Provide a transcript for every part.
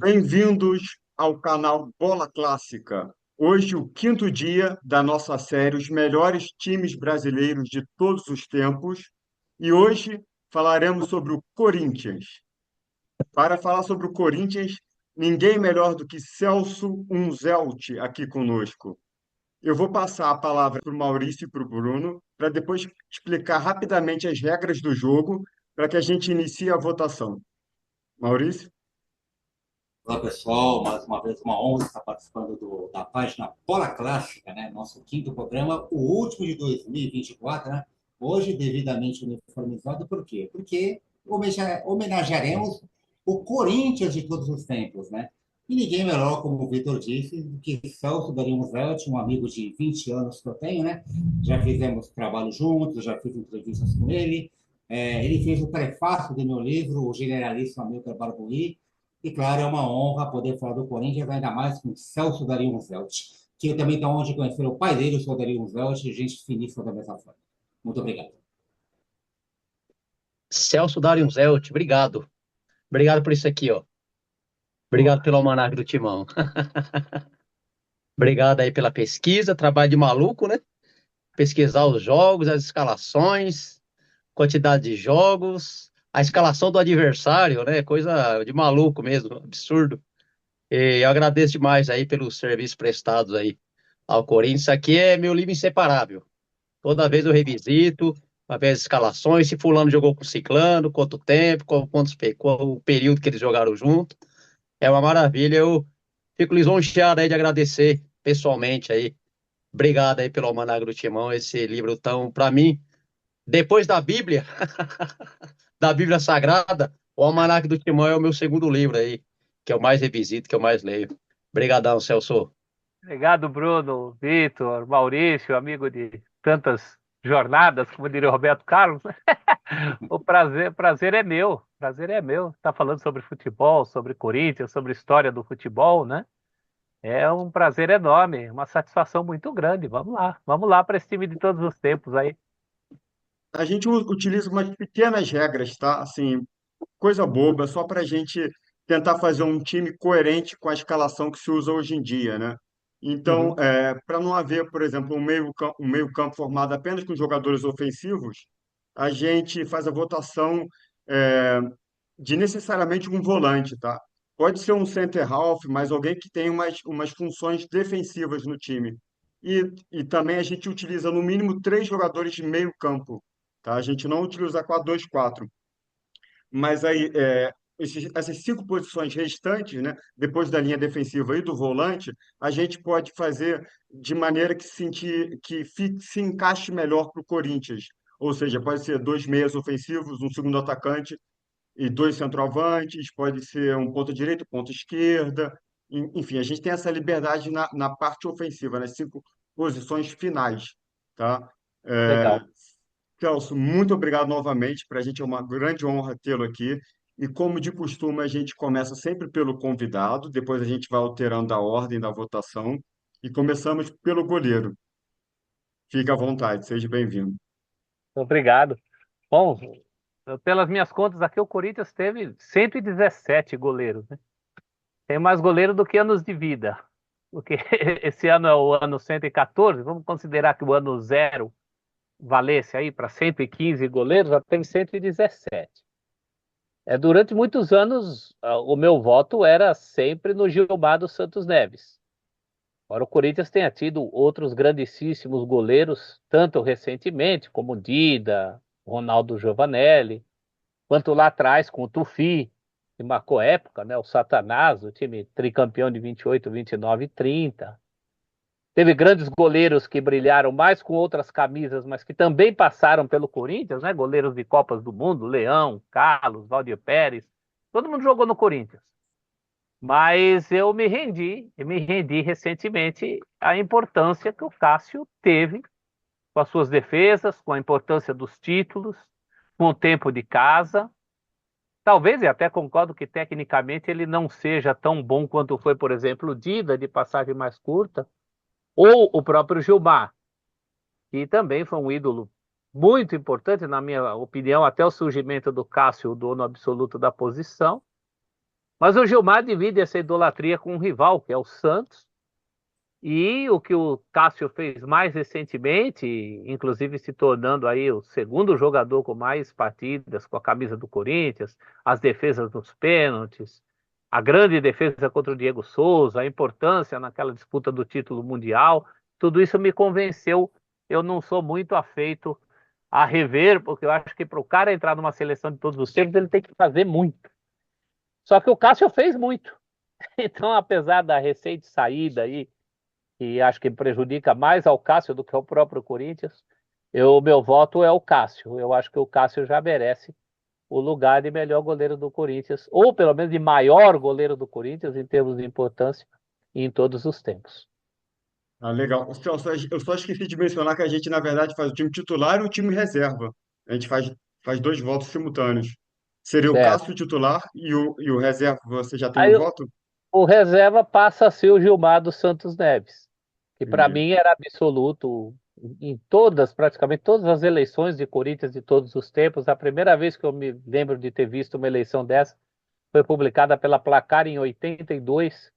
Bem-vindos ao canal Bola Clássica. Hoje, o quinto dia da nossa série Os Melhores Times Brasileiros de Todos os Tempos. E hoje falaremos sobre o Corinthians. Para falar sobre o Corinthians, ninguém melhor do que Celso Unzelt aqui conosco. Eu vou passar a palavra para o Maurício e para o Bruno, para depois explicar rapidamente as regras do jogo, para que a gente inicie a votação. Maurício? Olá, pessoal. Mais uma vez, uma honra estar participando da página Bola Clássica, né? Nosso quinto programa, o último de 2024, né? Hoje, devidamente uniformizado. Por quê? Porque homenagearemos o Corinthians de todos os tempos, né? E ninguém melhor, como o Vitor disse, do que Celso Dario um amigo de 20 anos que eu tenho, né? Já fizemos trabalho juntos, já fiz entrevistas com ele. Ele fez o prefácio do meu livro, O Generalíssimo Amilcar Barbuí. E, claro, é uma honra poder falar do Corinthians, ainda mais com Celso Dario Roosevelt, que eu também tenho a honra de conhecer o pai dele, o senhor Dario Roosevelt, gente finíssima da mesma forma. Muito obrigado. Celso Zelt, obrigado. Obrigado por isso aqui, ó. Obrigado pelo almanac do Timão. Obrigado aí pela pesquisa, trabalho de maluco, né? Pesquisar os jogos, as escalações, quantidade de jogos, a escalação do adversário, né? Coisa de maluco mesmo, absurdo. E eu agradeço demais aí pelos serviços prestados aí ao Corinthians. Isso aqui é meu livro inseparável. Toda vez eu revisito, para ver as escalações, se fulano jogou com ciclano, quanto tempo, qual o período que eles jogaram junto. É uma maravilha. Eu fico lisonjeado aí de agradecer pessoalmente aí. Obrigado aí pelo Almanac do Timão, esse livro tão, para mim, depois da Bíblia, da Bíblia Sagrada, o Almanac do Timão é o meu segundo livro aí, que eu mais revisito, que eu mais leio. Obrigadão, Celso. Obrigado, Bruno, Vitor, Maurício, amigo de tantas jornadas, como diria o Roberto Carlos, né? O prazer é meu, prazer é meu. Estar falando sobre futebol, sobre Corinthians, sobre história do futebol, né? É um prazer enorme, uma satisfação muito grande. Vamos lá para esse time de todos os tempos aí. A gente utiliza umas pequenas regras, tá? Assim, coisa boba, só para a gente tentar fazer um time coerente com a escalação que se usa hoje em dia, né? Então, Uhum. para não haver, por exemplo, um meio-campo formado apenas com jogadores ofensivos, a gente faz a votação é, de necessariamente um volante, tá? Pode ser um center half, mas alguém que tem umas funções defensivas no time. E também a gente utiliza no mínimo três jogadores de meio campo, tá? A gente não utiliza 4-2-4. Mas aí, essas cinco posições restantes, né, depois da linha defensiva e do volante, a gente pode fazer de maneira se encaixe melhor para o Corinthians. Ou seja, pode ser dois meias ofensivos, um segundo atacante e dois centroavantes, pode ser um ponta direita, ponta esquerda. Enfim, a gente tem essa liberdade na parte ofensiva, nas cinco posições finais, tá? É, Legal. Celso, muito obrigado novamente. Para a gente é uma grande honra tê-lo aqui. E como de costume, a gente começa sempre pelo convidado, depois a gente vai alterando a ordem da votação e começamos pelo goleiro. Fique à vontade, seja bem-vindo. Obrigado. Bom, pelas minhas contas aqui, o Corinthians teve 117 goleiros, né? Tem mais goleiro do que anos de vida. Porque esse ano é o ano 114, vamos considerar que o ano zero valesse aí para 115 goleiros, já teve 117. Durante muitos anos, o meu voto era sempre no Gilmar dos Santos Neves. Ora, o Corinthians tenha tido outros grandíssimos goleiros, tanto recentemente, como o Dida, Ronaldo Giovanelli, quanto lá atrás com o Tufi, que marcou época, né? O Satanás, o time tricampeão de 28, 29 e 30. Teve grandes goleiros que brilharam mais com outras camisas, mas que também passaram pelo Corinthians, né? Goleiros de Copas do Mundo, Leão, Carlos, Valdir Pérez. Todo mundo jogou no Corinthians. Mas eu me rendi recentemente à importância que o Cássio teve com as suas defesas, com a importância dos títulos, com o tempo de casa. Talvez, e até concordo que tecnicamente ele não seja tão bom quanto foi, por exemplo, o Dida, de passagem mais curta, ou o próprio Gilmar, que também foi um ídolo muito importante, na minha opinião, até o surgimento do Cássio, o dono absoluto da posição. Mas o Gilmar divide essa idolatria com um rival, que é o Santos, e o que o Cássio fez mais recentemente, inclusive se tornando aí o segundo jogador com mais partidas com a camisa do Corinthians, as defesas nos pênaltis, a grande defesa contra o Diego Souza, a importância naquela disputa do título mundial, tudo isso me convenceu. Eu não sou muito afeito a rever, porque eu acho que para o cara entrar numa seleção de todos os tempos, ele tem que fazer muito. Só que o Cássio fez muito. Então, apesar da recente saída aí, que acho que prejudica mais ao Cássio do que ao próprio Corinthians, meu voto é o Cássio. Eu acho que o Cássio já merece o lugar de melhor goleiro do Corinthians, ou pelo menos de maior goleiro do Corinthians em termos de importância em todos os tempos. Ah, legal. Eu só esqueci de mencionar que a gente, na verdade, faz o time titular e o time reserva. A gente faz dois votos simultâneos. Seria o Certo. Cássio titular e o reserva, você já tem um Aí voto? o reserva passa a ser o Gilmar dos Santos Neves, que para Entendi. mim era absoluto em todas, praticamente todas as eleições de Corinthians de todos os tempos. A primeira vez que eu me lembro de ter visto uma eleição dessa foi publicada pela Placar em 82.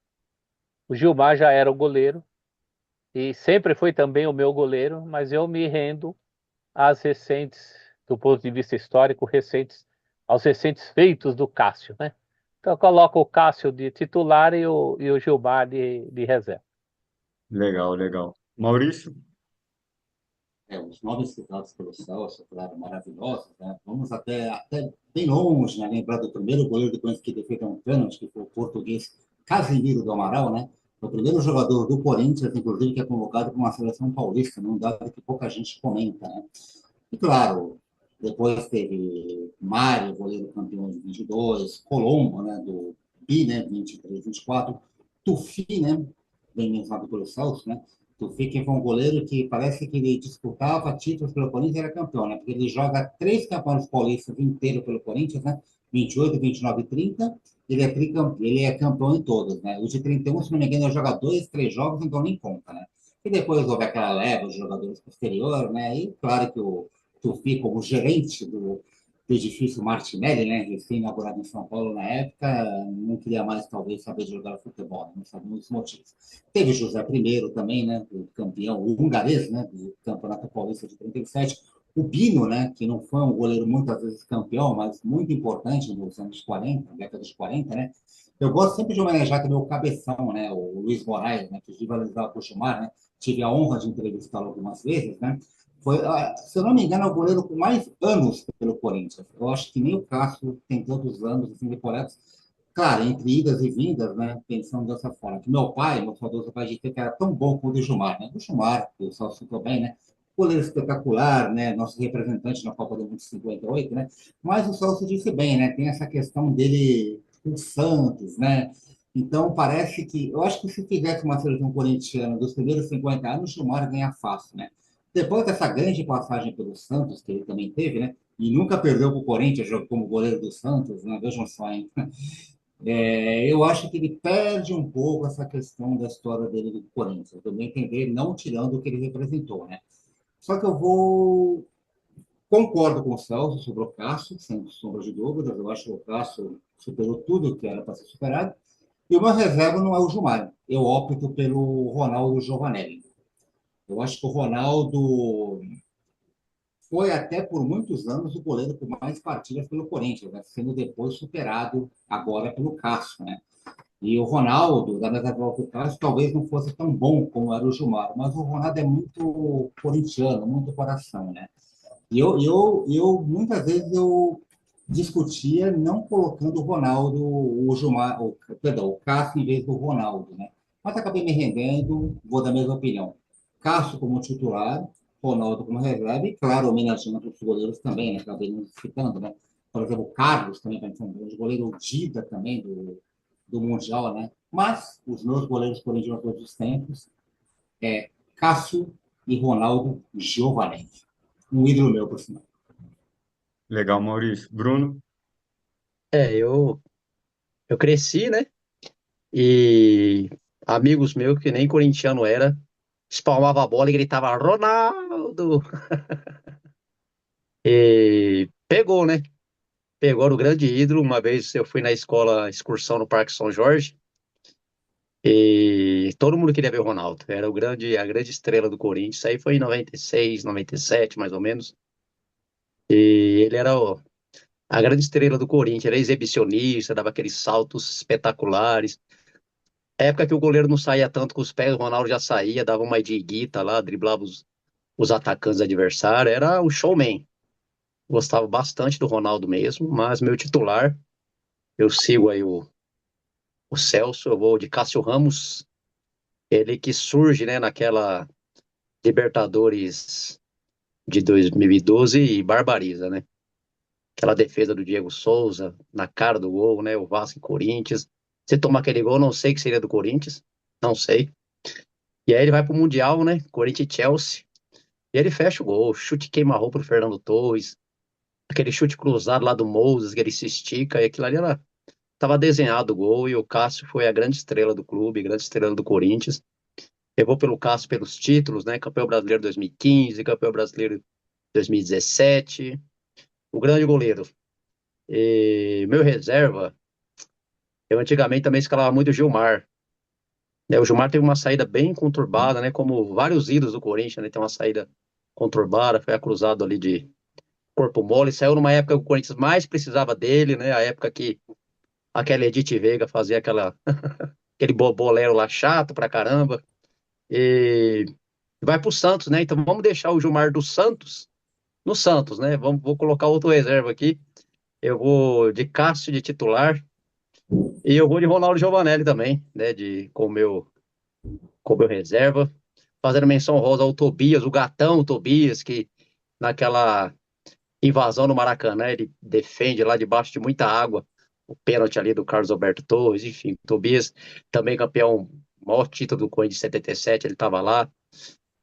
O Gilmar já era o goleiro e sempre foi também o meu goleiro, mas eu me rendo às recentes, do ponto de vista histórico, aos recentes feitos do Cássio, né? Então eu coloco o Cássio de titular e o Gilmar de reserva. Legal, legal. Maurício? Os nomes citados pelo Celso, claro, maravilhosos, né? Vamos até bem longe, né? Lembrar do primeiro goleiro do Corinthians que defendeu um pênalti, que foi o português Casimiro do Amaral, né? O primeiro jogador do Corinthians, inclusive, que é convocado para uma seleção paulista, num dado que pouca gente comenta, né? E, claro, depois teve Mário, goleiro campeão de 22, Colombo, né? Do Bi, né? 23, 24, Tufi, né? Bem mencionado pelo Celso, né? Tu fica com um goleiro que parece que ele disputava títulos pelo Corinthians e era campeão, né? Porque ele joga três campeonatos paulistas inteiros pelo Corinthians, né? 28, 29 e 30. Ele é campeão em todos, né? O de 31, se não me engano, ele joga dois, três jogos, então nem conta, né? E depois houve aquela leva de jogadores posterior, né? E claro que o Tufi, como gerente do edifício Martinelli, né? Recém-inaugurado em São Paulo na época, não queria mais, talvez, saber de jogar futebol, né? Não sabe muitos motivos. Teve José I também, né, o campeão, o hungarês, né, do Campeonato Paulista de 37. O Bino, né, que não foi um goleiro muitas vezes campeão, mas muito importante nos anos 40, década de 40, né. Eu gosto sempre de homenagear também o cabeção, né, o Luiz Moraes, né, que rivalizava com o Gilmar, né. Tive a honra de entrevistá-lo algumas vezes, né. Foi, se eu não me engano, é o goleiro com mais anos pelo Corinthians. Eu acho que nem o Cássio tem tantos anos assim, decorados. Claro, entre idas e vindas, né, pensando dessa forma, que meu pai, meu saudoso pai, disse que era tão bom quanto o Gilmar, né? O Gilmar, que o Celso citou bem, né? Goleiro espetacular, né? Nosso representante na Copa do Mundo de 58, né? Mas o Celso disse bem, né? Tem essa questão dele com o Santos, né? Então, parece que. Eu acho que se tivesse uma seleção corintiana dos primeiros 50 anos, o Gilmar ganha fácil, né? Depois dessa grande passagem pelo Santos, que ele também teve, né? E nunca perdeu para o Corinthians como goleiro do Santos, né? Vejam só, hein? Eu acho que ele perde um pouco essa questão da história dele do Corinthians, do meu entender, não tirando o que ele representou, né? Só que concordo com o Celso sobre o Cássio, sem sombra de dúvidas, eu acho que o Cássio superou tudo que era para ser superado, e o meu reserva não é o Gilmar, eu opto pelo Ronaldo Giovanelli. Eu acho que o Ronaldo foi até por muitos anos o goleiro com mais partidas pelo Corinthians, né? Sendo depois superado agora pelo Cássio, né? E o Ronaldo, da mesma volta do Cássio, talvez não fosse tão bom como era o Gilmar, mas o Ronaldo é muito corintiano, muito coração, né? E muitas vezes eu discutia não colocando o Ronaldo, o Gilmar, perdão, o Cássio em vez do Ronaldo, né? Mas acabei me rendendo, vou da mesma opinião. Cássio como titular, Ronaldo como reserva, e claro, homenageando os goleiros também, né? Acabei não citando, né? Por exemplo, o Carlos também vai ser um grande goleiro, o Dida também, do Mundial, né? Mas os meus goleiros corintianos todos os tempos é Cássio e Ronaldo Giovanelli. Um ídolo meu, por sinal. Legal, Maurício. Bruno? Eu cresci, né? E amigos meus que nem corintiano era, espalmava a bola e gritava Ronaldo! E pegou, né? pegou no grande ídolo. Uma vez eu fui na escola excursão no Parque São Jorge e todo mundo queria ver o Ronaldo. Era a grande estrela do Corinthians. Isso aí foi em 96, 97, mais ou menos. E ele era a grande estrela do Corinthians. Era exibicionista, dava aqueles saltos espetaculares. Época que o goleiro não saía tanto com os pés, o Ronaldo já saía, dava uma diguita lá, driblava os atacantes adversários. Era um showman. Gostava bastante do Ronaldo mesmo, mas meu titular, eu sigo aí o Celso, eu vou de Cássio Ramos, ele que surge, né, naquela Libertadores de 2012 e barbariza, né? Aquela defesa do Diego Souza na cara do gol, né? O Vasco e Corinthians. Se tomar aquele gol, não sei que seria do Corinthians, não sei. E aí ele vai pro Mundial, né? Corinthians e Chelsea. E ele fecha o gol, chute queima-roupa pro Fernando Torres, aquele chute cruzado lá do Moses, que ele se estica, e aquilo ali era tava desenhado o gol e o Cássio foi a grande estrela do clube, grande estrela do Corinthians. Eu vou pelo Cássio pelos títulos, né? Campeão brasileiro 2015, campeão brasileiro 2017. O grande goleiro. E meu reserva, eu antigamente também escalava muito o Gilmar. Né? O Gilmar teve uma saída bem conturbada, né? Como vários ídolos do Corinthians, né? Tem uma saída conturbada, foi acusado ali de corpo mole. Saiu numa época que o Corinthians mais precisava dele, né? A época que aquela Edith Veiga fazia aquele bolero lá chato pra caramba. E vai pro Santos, né? Então vamos deixar o Gilmar do Santos no Santos, né? Vou colocar outro reserva aqui. Eu vou de Cássio de titular e eu vou de Ronaldo Giovanelli também, né? Com meu reserva. Fazendo menção rosa ao Tobias, o gatão Tobias, que naquela invasão no Maracanã, ele defende lá debaixo de muita água o pênalti ali do Carlos Alberto Torres, enfim, Tobias também campeão, maior título do Corinthians de 77, ele estava lá,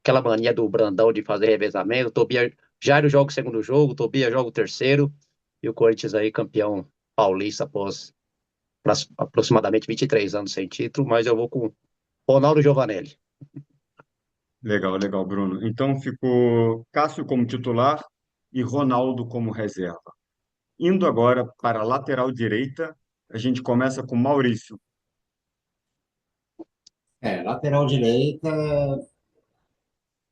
aquela mania do Brandão de fazer revezamento, o Tobias Jairo joga o segundo jogo, o Tobias joga o terceiro, e o Corinthians aí campeão paulista após aproximadamente 23 anos sem título, mas eu vou com Ronaldo Giovanelli. Legal, legal, Bruno. Então ficou Cássio como titular e Ronaldo como reserva. Indo agora para a lateral direita, a gente começa com Maurício. Lateral direita,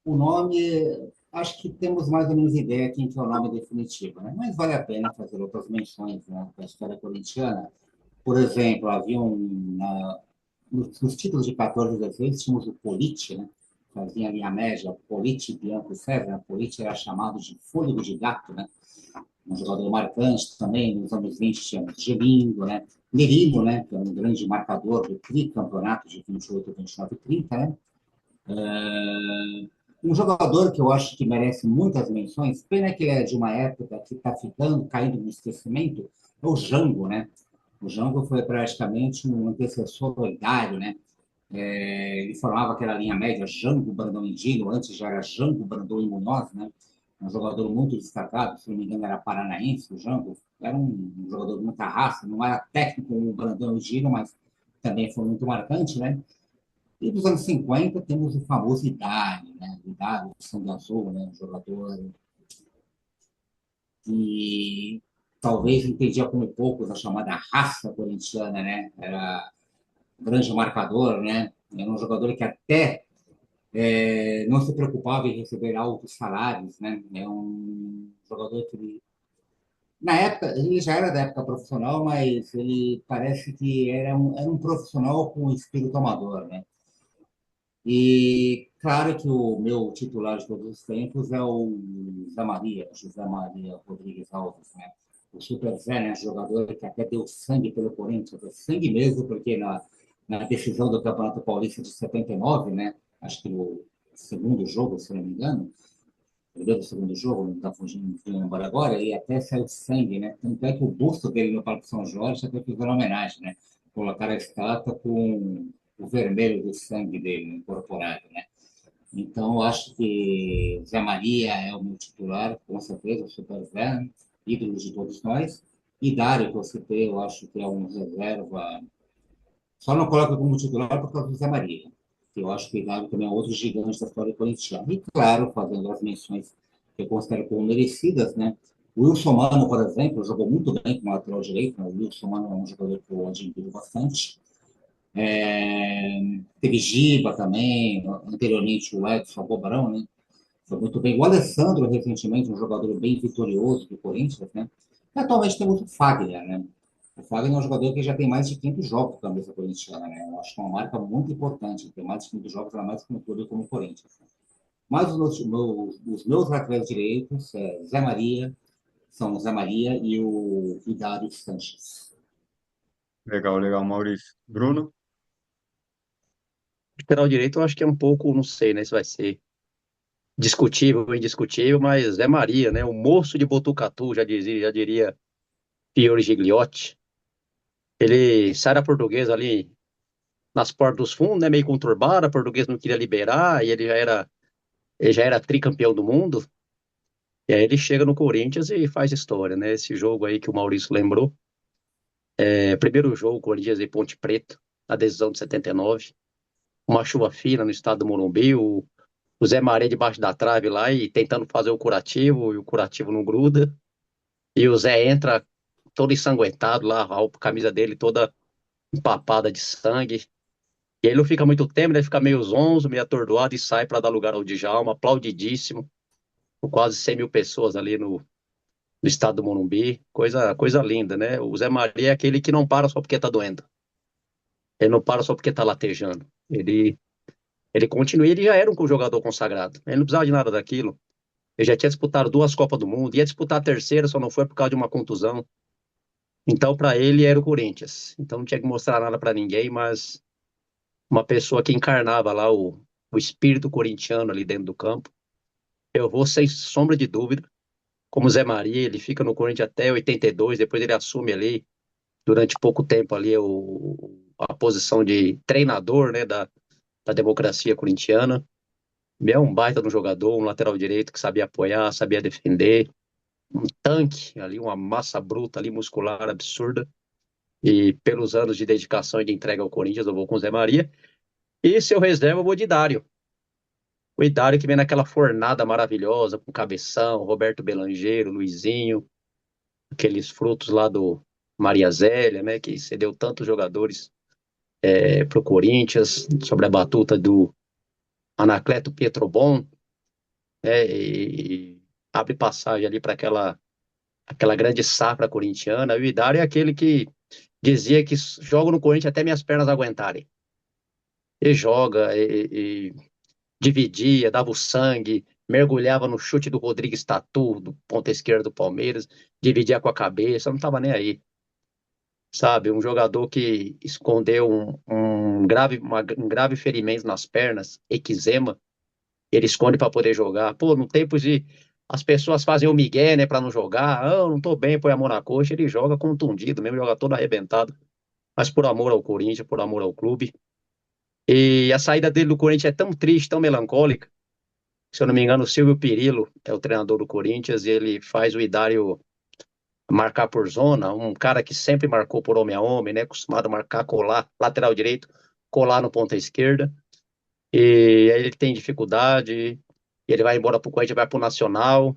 o nome, acho que temos mais ou menos ideia quem que é o nome definitivo, né? Mas vale a pena fazer outras menções, né, da história corintiana. Por exemplo, havia nos títulos de 14 e 16, tínhamos o Polite, né? Fazia ali a média, Polite, Bianco e César. Polite era chamado de fôlego de gato, né? Um jogador marcante também. Nos anos 20 tínhamos Gelingo, né? Merino, né? Que era um grande marcador do tricampeonato de 28, 29 e 30, né? Um jogador que eu acho que merece muitas menções, pena que é de uma época que está ficando, caindo no esquecimento, é o Jango, né? O Jango foi praticamente um antecessor solidário, né? Ele formava aquela linha média Jango, Brandão e Dino, antes já era Jango, Brandão e Munhoz, né? Um jogador muito destacado, se não me engano era paranaense, o Jango. Era um jogador de muita raça, não era técnico como o Brandão e Dino, mas também foi muito marcante, né? E dos anos 50 temos o famoso Idade, né? Idade, de Sangue Azul, né? Um jogador que talvez entendia como poucos a chamada raça corintiana, né? Era um grande marcador, né? Era um jogador que até não se preocupava em receber altos salários, né? É um jogador que na época, ele já era da época profissional, mas ele parece que era um profissional com espírito amador, né? E claro que o meu titular de todos os tempos é o José Maria Rodrigues Alves, né? O Super Zé, né? Jogador que até deu sangue pelo Corinthians, deu sangue mesmo, porque na decisão do Campeonato Paulista de 79, né? Acho que o segundo jogo, se não me engano, primeiro ou segundo jogo, não está fugindo embora agora, e até saiu sangue, né? Tanto é que o busto dele no Parque São Jorge até fizeram homenagem, né? Colocaram a estátua com o vermelho do sangue dele incorporado, né? Então, eu acho que Zé Maria é o meu titular, com certeza, o Super Zé, né? Ídolo de todos nós. E Dário, que eu citei, eu acho que é um reserva. Só não coloco como titular por causa do Zé Maria, que eu acho que o Dário também é outro gigante da história corintiana. E, claro, fazendo as menções que eu considero como merecidas, né? O Wilson Mano, por exemplo, jogou muito bem como lateral direito, né? O Wilson Mano é um jogador que eu admiro bastante. Teve Giba também, anteriormente o Edson Bobrão, né? Foi muito bem. O Alessandro, recentemente, um jogador bem vitorioso do Corinthians, né? E atualmente temos o Fagner, né? O Fagner é um jogador que já tem mais de 500 jogos com a camisa corintiana, né? Eu acho que é uma marca muito importante, ter mais de 500 jogos, ainda mais com um clube como o Corinthians. Mas os meus laterais direitos são o Zé Maria e o Hidário Sanches. Legal, legal, Maurício. Bruno? Lateral direito eu acho que é um pouco, não sei, né, se vai ser discutível ou indiscutível, mas é Maria, né? O moço de Botucatu, já diria Fiore Gigliotti. Ele sai da Portuguesa ali nas portas dos fundos, né? Meio conturbado, a Portuguesa não queria liberar, e ele já era tricampeão do mundo. E aí ele chega no Corinthians e faz história, né? Esse jogo aí que o Maurício lembrou, primeiro jogo, Corinthians e Ponte Preta, na decisão de 79. Uma chuva fina no estado do Morumbi, o Zé Maria debaixo da trave lá e tentando fazer o curativo, e o curativo não gruda. E o Zé entra todo ensanguentado lá, a camisa dele toda empapada de sangue. E ele não fica muito tempo, ele fica meio zonzo, meio atordoado e sai para dar lugar ao Djalma, aplaudidíssimo, com quase 100 mil pessoas ali no estado do Morumbi. Coisa linda, né? O Zé Maria é aquele que não para só porque tá doendo. Ele não para só porque tá latejando. Ele continua, ele já era um jogador consagrado. Ele não precisava de nada daquilo. Ele já tinha disputado duas Copas do Mundo, ia disputar a terceira, só não foi por causa de uma contusão. Então, para ele, era o Corinthians. Então, não tinha que mostrar nada para ninguém, mas uma pessoa que encarnava lá o espírito corintiano ali dentro do campo. Eu vou, sem sombra de dúvida, como Zé Maria, ele fica no Corinthians até 82, depois ele assume ali, durante pouco tempo ali, a posição de treinador, né, da democracia corintiana. É um baita de um jogador, um lateral direito que sabia apoiar, sabia defender, um tanque ali, uma massa bruta ali, muscular absurda. E pelos anos de dedicação e de entrega ao Corinthians, eu vou com o Zé Maria. E se eu reserva, eu vou de Dário. O Idário que vem naquela fornada maravilhosa, com Cabeção, Roberto Belangeiro, Luizinho, aqueles frutos lá do Maria Zélia, né, que cedeu tantos jogadores para o Corinthians, sobre a batuta do Anacleto Pietrobon, né, e abre passagem ali para aquela grande safra corintiana. E o Idário é aquele que dizia que jogo no Corinthians até minhas pernas aguentarem. E joga, e dividia, dava o sangue, mergulhava no chute do Rodrigues Tatu, do ponta esquerda do Palmeiras, dividia com a cabeça, não estava nem aí. Sabe, um jogador que escondeu um grave ferimento nas pernas, eczema, ele esconde para poder jogar. Pô, no tempo de as pessoas fazem o migué, né, para não jogar. Ah, eu não tô bem, põe a mão na coxa, ele joga contundido, mesmo joga todo arrebentado, mas por amor ao Corinthians, por amor ao clube. E a saída dele do Corinthians é tão triste, tão melancólica. Se eu não me engano, o Silvio Pirillo é o treinador do Corinthians e ele faz o Idário marcar por zona, um cara que sempre marcou por homem a homem, né? Acostumado a marcar, colar, lateral direito, colar no ponta esquerda. E aí ele tem dificuldade, e ele vai embora pro Corinthians, vai pro Nacional,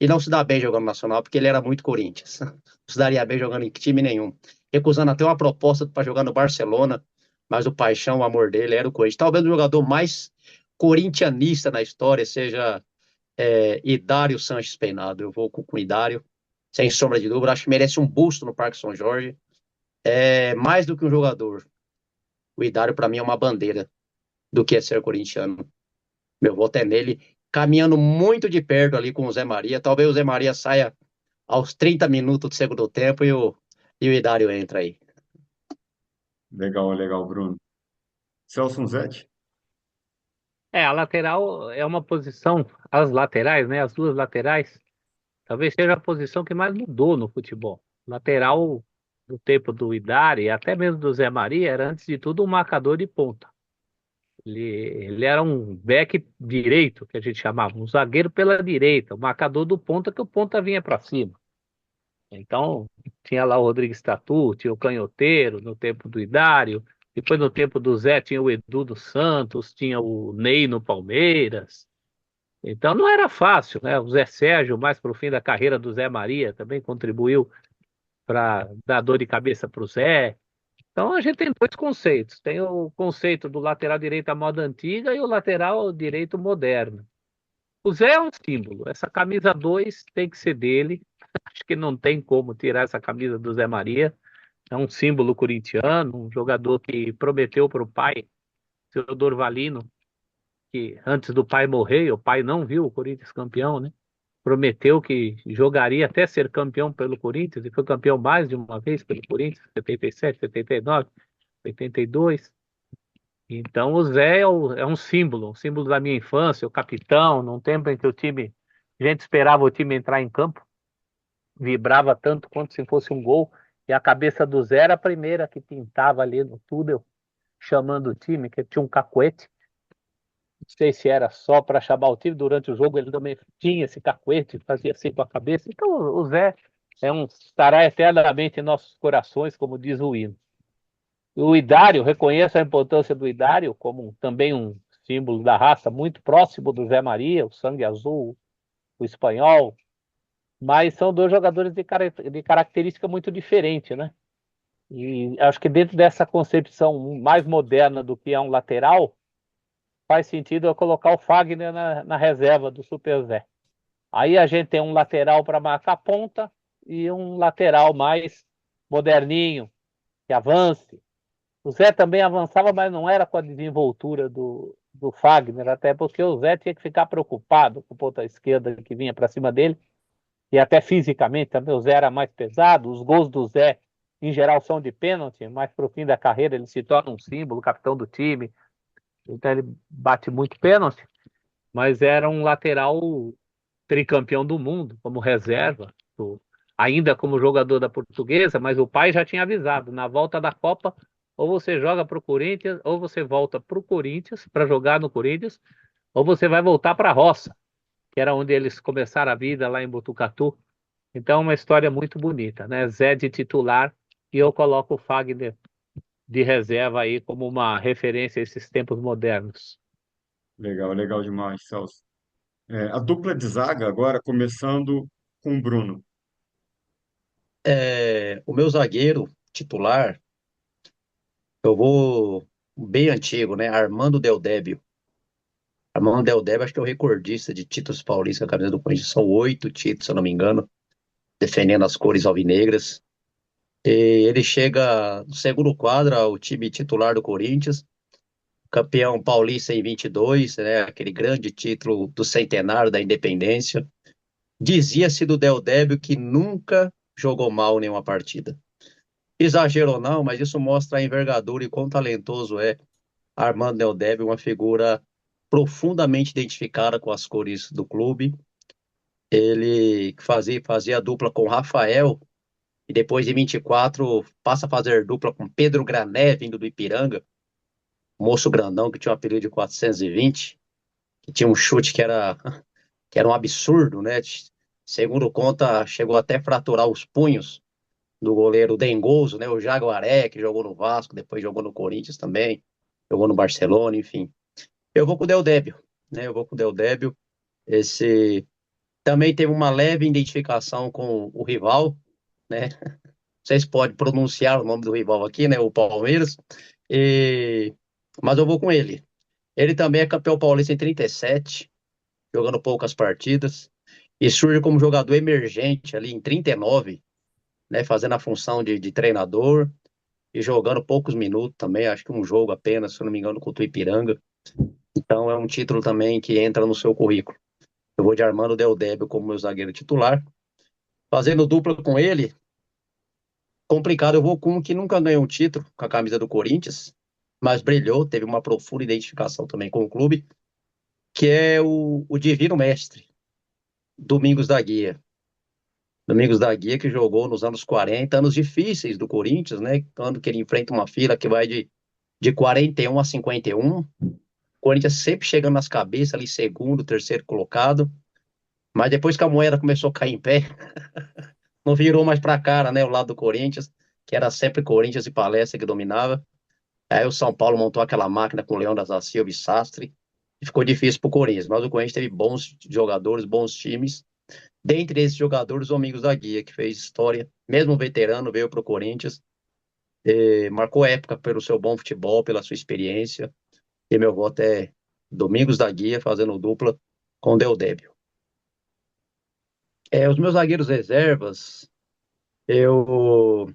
e não se dá bem jogando no Nacional, porque ele era muito Corinthians. Não se daria bem jogando em time nenhum. Recusando até uma proposta para jogar no Barcelona, mas o paixão, o amor dele era o Corinthians. Talvez o jogador mais corintianista na história seja Idário Sanches Peinado. Eu vou com o Idário, sem sombra de dúvida. Acho que merece um busto no Parque São Jorge. É mais do que um jogador. O Idário, para mim, é uma bandeira do que é ser corintiano. Meu voto é nele, caminhando muito de perto ali com o Zé Maria. Talvez o Zé Maria saia aos 30 minutos do segundo tempo e o Idário entra aí. Legal, legal, Bruno. Celso Zete? A lateral é uma posição, as laterais, né? As duas laterais, talvez seja a posição que mais mudou no futebol. Lateral do tempo do Idari, e até mesmo do Zé Maria, era antes de tudo um marcador de ponta. Ele era um back direito, que a gente chamava, um zagueiro pela direita, o marcador do ponta, que o ponta vinha para cima. Então, tinha lá o Rodrigues Tatu, tinha o Canhoteiro no tempo do Idário, depois no tempo do Zé tinha o Edu dos Santos, tinha o Ney no Palmeiras. Então não era fácil, né? O Zé Sérgio, mais para o fim da carreira do Zé Maria, também contribuiu para dar dor de cabeça para o Zé. Então a gente tem dois conceitos. Tem o conceito do lateral direito à moda antiga e o lateral direito moderno. O Zé é um símbolo. Essa camisa 2 tem que ser dele. Acho que não tem como tirar essa camisa do Zé Maria. É um símbolo corintiano, um jogador que prometeu para o pai, seu Dorvalino, que antes do pai morrer, o pai não viu o Corinthians campeão, né? Prometeu que jogaria até ser campeão pelo Corinthians e foi campeão mais de uma vez pelo Corinthians, 77, 79, 82. Então o Zé é um símbolo da minha infância, o capitão, num tempo em que o time, a gente esperava o time entrar em campo, vibrava tanto quanto se fosse um gol, e a cabeça do Zé era a primeira que pintava ali no túnel, chamando o time, que tinha um cacuete. Não sei se era só para chamar o time, durante o jogo ele também tinha esse cacuete, fazia assim com a cabeça. Então o Zé estará eternamente em nossos corações, como diz o hino. O Idário, reconheço a importância do Idário como também um símbolo da raça, muito próximo do Zé Maria, o sangue azul, o espanhol, mas são dois jogadores de característica muito diferente, né? E acho que dentro dessa concepção mais moderna do que é um lateral, faz sentido eu colocar o Fagner na reserva do Super Zé. Aí a gente tem um lateral para marcar ponta e um lateral mais moderninho, que avance. O Zé também avançava, mas não era com a desenvoltura do Fagner, até porque o Zé tinha que ficar preocupado com a ponta esquerda que vinha para cima dele, e até fisicamente também o Zé era mais pesado. Os gols do Zé, em geral, são de pênalti, mas para o fim da carreira ele se torna um símbolo, capitão do time, então ele bate muito pênalti, mas era um lateral tricampeão do mundo, como reserva, ainda como jogador da Portuguesa, mas o pai já tinha avisado, na volta da Copa, ou você joga para o Corinthians, ou você volta para o Corinthians, para jogar no Corinthians, ou você vai voltar para a roça, que era onde eles começaram a vida lá em Botucatu. Então, uma história muito bonita, né? Zé de titular, e eu coloco o Fagner de reserva aí como uma referência a esses tempos modernos. Legal, legal demais, Celso. A dupla de zaga agora começando com o Bruno. O meu zagueiro titular, eu vou bem antigo, né? Armando Del Débio. Armando Del Débio, acho que é o recordista de títulos paulistas com a camisa do Corinthians. São 8 títulos, se eu não me engano, defendendo as cores alvinegras. E ele chega no segundo quadro ao time titular do Corinthians, campeão paulista em 22, né? Aquele grande título do centenário da independência. Dizia-se do Del Débio que nunca jogou mal em nenhuma partida. Exagero ou não, mas isso mostra a envergadura e quão talentoso é Armando Del Débio, uma figura profundamente identificada com as cores do clube. Ele fazia dupla com Rafael e depois em 24 passa a fazer dupla com Pedro Grané, vindo do Ipiranga, moço grandão que tinha um apelido de 420, que tinha um chute que era um absurdo, né? Segundo conta, chegou até a fraturar os punhos do goleiro Dengoso, né? O Jaguaré, que jogou no Vasco, depois jogou no Corinthians também, jogou no Barcelona, enfim. Eu vou com o Del Débio, né? Eu vou com o Del Débio. Esse também teve uma leve identificação com o rival, né? Vocês podem pronunciar o nome do rival aqui, né? O Palmeiras. E... Mas eu vou com ele. Ele também é campeão paulista em 37, jogando poucas partidas. E surge como jogador emergente ali em 39, né? Fazendo a função de treinador e jogando poucos minutos também. Acho que um jogo apenas, se eu não me engano, contra o Ipiranga. Então é um título também que entra no seu currículo. Eu vou de Armando Del Débio como meu zagueiro titular. Fazendo dupla com ele, complicado. Eu vou com um que nunca ganhou um título com a camisa do Corinthians, mas brilhou, teve uma profunda identificação também com o clube, que é o Divino Mestre, Domingos da Guia. Domingos da Guia que jogou nos anos 40, anos difíceis do Corinthians, né? Quando que ele enfrenta uma fila que vai de 41 a 51. O Corinthians sempre chegando nas cabeças ali, segundo, terceiro colocado. Mas depois que a moeda começou a cair em pé, não virou mais pra cara, né? O lado do Corinthians, que era sempre Corinthians e Palestra que dominava. Aí o São Paulo montou aquela máquina com o Leão da Silva e Sastre. e ficou difícil para o Corinthians. Mas o Corinthians teve bons jogadores, bons times. Dentre esses jogadores, o Domingos da Guia, que fez história, mesmo veterano, veio para o Corinthians, marcou época pelo seu bom futebol, pela sua experiência. E meu voto é Domingos da Guia, fazendo dupla com o Del Débio. Os meus zagueiros reservas, eu,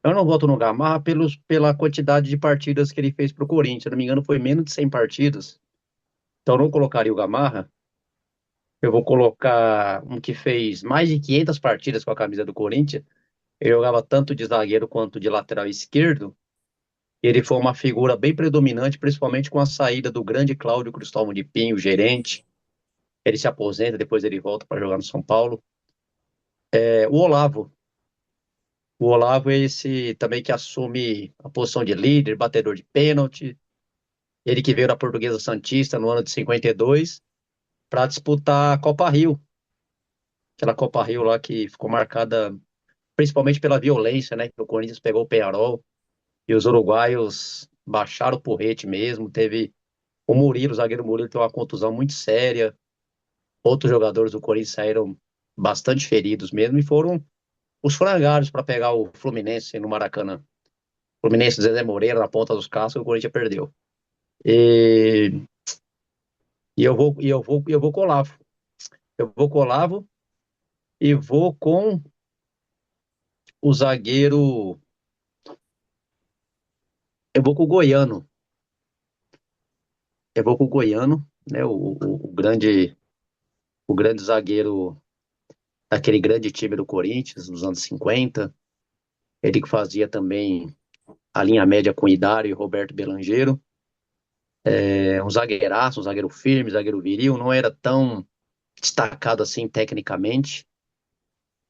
eu não voto no Gamarra pela quantidade de partidas que ele fez para o Corinthians. Se não me engano, foi menos de 100 partidas. Então, eu não colocaria o Gamarra. Eu vou colocar um que fez mais de 500 partidas com a camisa do Corinthians. Ele jogava tanto de zagueiro quanto de lateral esquerdo. Ele foi uma figura bem predominante, principalmente com a saída do grande Cláudio Cristóvão de Pinho, gerente. Ele se aposenta, depois ele volta para jogar no São Paulo. O Olavo. O Olavo é esse também que assume a posição de líder, batedor de pênalti. Ele que veio da Portuguesa Santista no ano de 52 para disputar a Copa Rio. Aquela Copa Rio lá que ficou marcada principalmente pela violência, né? Que o Corinthians pegou o Peñarol e os uruguaios baixaram o porrete mesmo. Teve o Murilo, o zagueiro Murilo, teve uma contusão muito séria. Outros jogadores do Corinthians saíram bastante feridos mesmo e foram os frangalhos para pegar o Fluminense no Maracanã. Fluminense do Zezé Moreira na ponta dos cascos, o Corinthians perdeu. E, eu vou com o Olavo. Eu vou com o Olavo e vou com o zagueiro. Eu vou com o Goiano. Eu vou com o Goiano, né? O grande zagueiro daquele grande time do Corinthians, nos anos 50. Ele que fazia também a linha média com Idário e Roberto Belangeiro. Um zagueiraço, um zagueiro firme, zagueiro viril, não era tão destacado assim tecnicamente,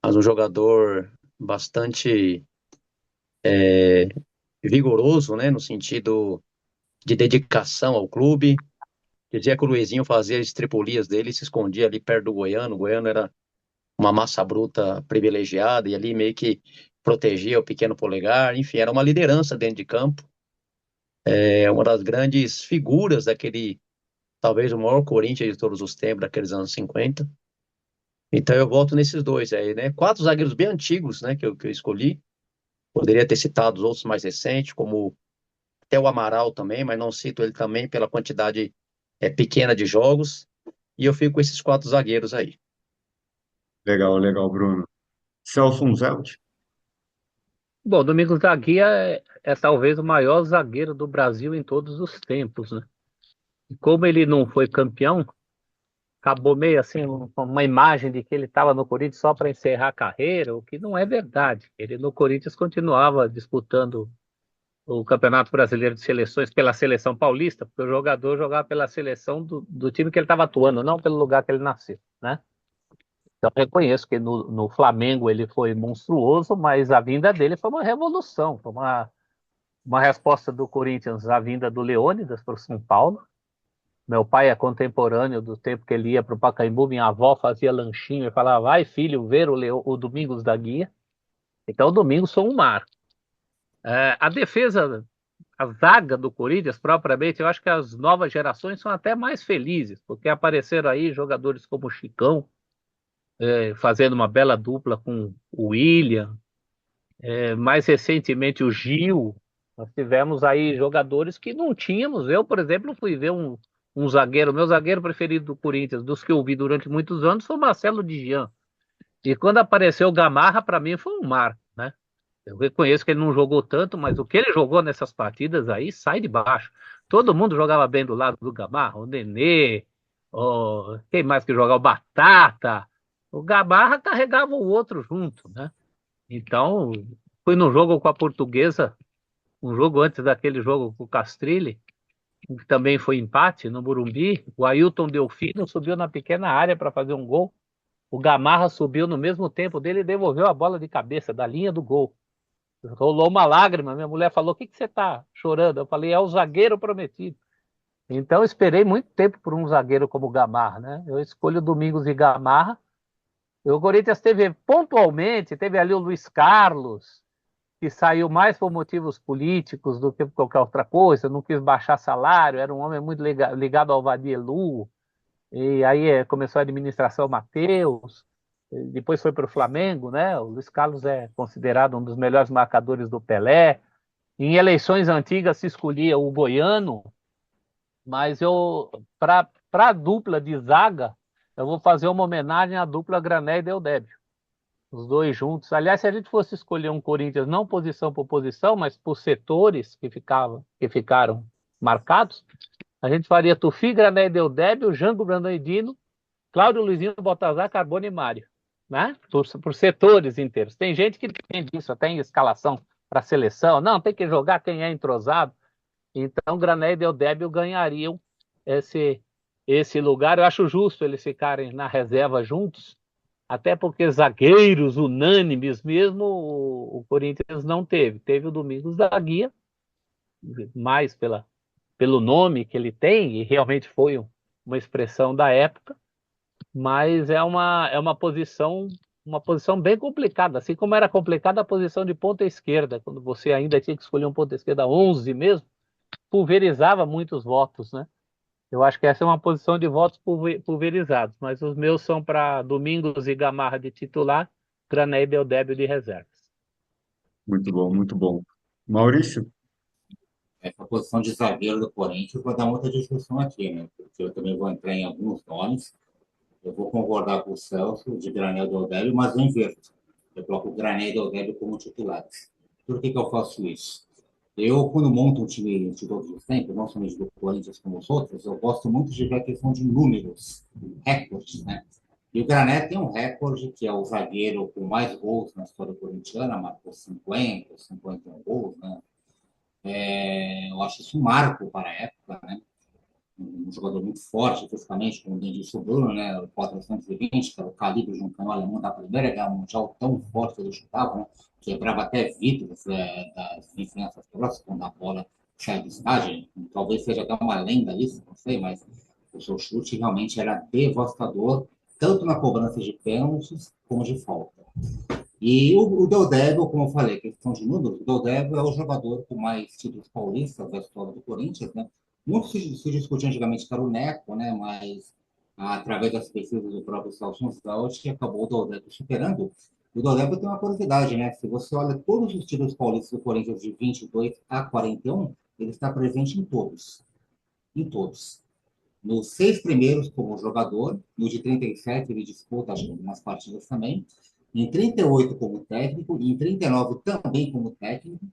mas um jogador bastante vigoroso, né, no sentido de dedicação ao clube. Dizia que o Luizinho fazia as estripulias dele e se escondia ali perto do Goiano. O Goiano era uma massa bruta privilegiada e ali meio que protegia o pequeno polegar. Enfim, era uma liderança dentro de campo. Uma das grandes figuras daquele, talvez o maior Corinthians de todos os tempos, daqueles anos 50. Então eu volto nesses dois aí, né? Quatro zagueiros bem antigos, né, que eu escolhi. Poderia ter citado os outros mais recentes, como até o Amaral também, mas não cito ele também pela quantidade pequena de jogos. E eu fico com esses quatro zagueiros aí. Legal, legal, Bruno. Celso Zelt? Bom, Domingos da Guia é talvez o maior zagueiro do Brasil em todos os tempos, né? E como ele não foi campeão, acabou meio assim uma imagem de que ele estava no Corinthians só para encerrar a carreira, o que não é verdade. Ele no Corinthians continuava disputando o Campeonato Brasileiro de Seleções pela seleção paulista, porque o jogador jogava pela seleção do time que ele estava atuando, não pelo lugar que ele nasceu, né? Então, eu reconheço que no Flamengo ele foi monstruoso, mas a vinda dele foi uma revolução, foi uma resposta do Corinthians à vinda do Leônidas para o São Paulo. Meu pai é contemporâneo do tempo que ele ia para o Pacaembu, minha avó fazia lanchinho e falava, vai filho, ver o Domingos da Guia. Então o Domingos foi um mar. A defesa, a zaga do Corinthians, propriamente, eu acho que as novas gerações são até mais felizes, porque apareceram aí jogadores como o Chicão, fazendo uma bela dupla com o William, mais recentemente o Gil. Nós tivemos aí jogadores que não tínhamos. Eu, por exemplo, fui ver um zagueiro, meu zagueiro preferido do Corinthians, dos que eu vi durante muitos anos, foi o Marcelo Dijan. E quando apareceu o Gamarra, para mim foi um mar, né? Eu reconheço que ele não jogou tanto, mas o que ele jogou nessas partidas aí sai de baixo. Todo mundo jogava bem do lado do Gamarra, o Nenê, quem mais que jogava? O Batata. O Gamarra carregava o outro junto, né? Então, fui no jogo com a Portuguesa, um jogo antes daquele jogo com o Castrilli, que também foi empate no Morumbi. O Ailton Delfino subiu na pequena área para fazer um gol. O Gamarra subiu no mesmo tempo dele e devolveu a bola de cabeça da linha do gol. Rolou uma lágrima. Minha mulher falou: O que você está chorando? Eu falei: É o zagueiro prometido. Então, eu esperei muito tempo por um zagueiro como o Gamarra, né? Eu escolho Domingos e Gamarra. O Corinthians teve pontualmente, teve ali o Luiz Carlos, que saiu mais por motivos políticos do que por qualquer outra coisa, não quis baixar salário, era um homem muito ligado ao Vadielu, e aí começou a administração Matheus, depois foi para o Flamengo, né? O Luiz Carlos é considerado um dos melhores marcadores do Pelé. Em eleições antigas se escolhia o Goiano, mas para a dupla de zaga, eu vou fazer uma homenagem à dupla Grané e Deodébio, os dois juntos. Aliás, se a gente fosse escolher um Corinthians não posição por posição, mas por setores que ficaram marcados, a gente faria Tufi, Grané e Deodébio, Jango, Brandão e Dino, Cláudio, Luizinho, Baltazar, Carbono e Mário, né? Por setores inteiros. Tem gente que tem isso, até em escalação para seleção. Não, tem que jogar quem é entrosado. Então, Grané e Deodébio ganhariam esse, esse lugar. Eu acho justo eles ficarem na reserva juntos, até porque zagueiros unânimes mesmo o Corinthians não teve. Teve o Domingos da Guia, mais pelo nome que ele tem, e realmente foi uma expressão da época, mas é uma posição bem complicada, assim como era complicada a posição de ponta esquerda, quando você ainda tinha que escolher um ponta esquerda 11 mesmo, pulverizava muitos votos, né? Eu acho que essa é uma posição de votos pulverizados, mas os meus são para Domingos e Gamarra de titular, Grané e Deodébio de reservas. Muito bom, muito bom. Maurício? Essa posição de zagueiro do Corinthians vai dar muita discussão aqui, né? Porque eu também vou entrar em alguns nomes. Eu vou concordar com o Celso de Grané e Deodébio, mas eu inverto. Eu coloco o Grané e Deodébio como titulares. Por que eu faço isso? Eu, quando monto um time de todos os tempos, não somente do Corinthians como os outros, eu gosto muito de ver a questão de números, recordes, né? E o Grané tem um recorde, que é o zagueiro com mais gols na história corintiana, marcou 50, 51 gols, né? Eu acho isso um marco para a época, né? Um jogador muito forte fisicamente, como bem disse o Bruno, né? O 420, que era o calibre de um canhão alemão da Primeira Guerra Mundial, tão forte que ele chutava, né? Quebrava até vidros das vizinhanças próximas, quando a bola sai do estádio. Talvez seja até uma lenda isso, não sei, mas o seu chute realmente era devastador, tanto na cobrança de pênaltis como de falta. E o Deodébio, como eu falei, questão de números, o Deodébio é o jogador com mais títulos paulistas da história do Corinthians, né? Muito se discutia antigamente que era o Neco, né? Mas através das pesquisas do próprio Celso Ansaldi, acabou o Deodébio superando. O Deodébio tem uma curiosidade, né? Se você olha todos os títulos paulistas do Corinthians de 22 a 41, ele está presente em todos. Em todos. Nos 6 primeiros como jogador, no de 37 ele disputa acho, algumas partidas também, em 38 como técnico e em 39 também como técnico,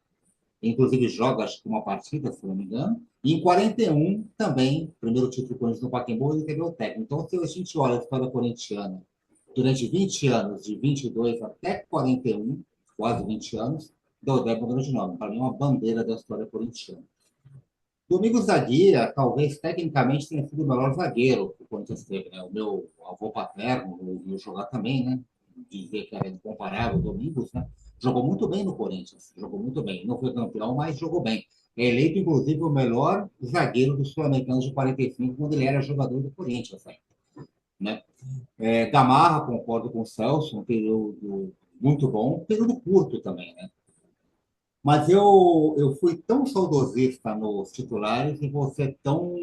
inclusive joga acho que uma partida, se não me engano, e em 41 também, primeiro título do Corinthians no Pacaembu, ele teve o técnico. Então, se a gente olha a história corintiana durante 20 anos, de 22 até 41, quase 20 anos, Deodébio é um grande nome, para mim é uma bandeira da história corintiana. Domingos da Guia, talvez tecnicamente tenha sido o melhor zagueiro que o Corinthians teve, né? O meu avô paterno, eu ia jogar também, né? Dizer que era incomparável, o Domingos, né? Jogou muito bem no Corinthians, jogou muito bem. Não foi campeão, mas jogou bem. É eleito, inclusive, o melhor zagueiro dos Sul-Americanos de 45, quando ele era jogador do Corinthians, né? Gamarra, concordo com o Celso, um período muito bom, um período curto também, né? Mas eu fui tão saudosista nos titulares e vou ser tão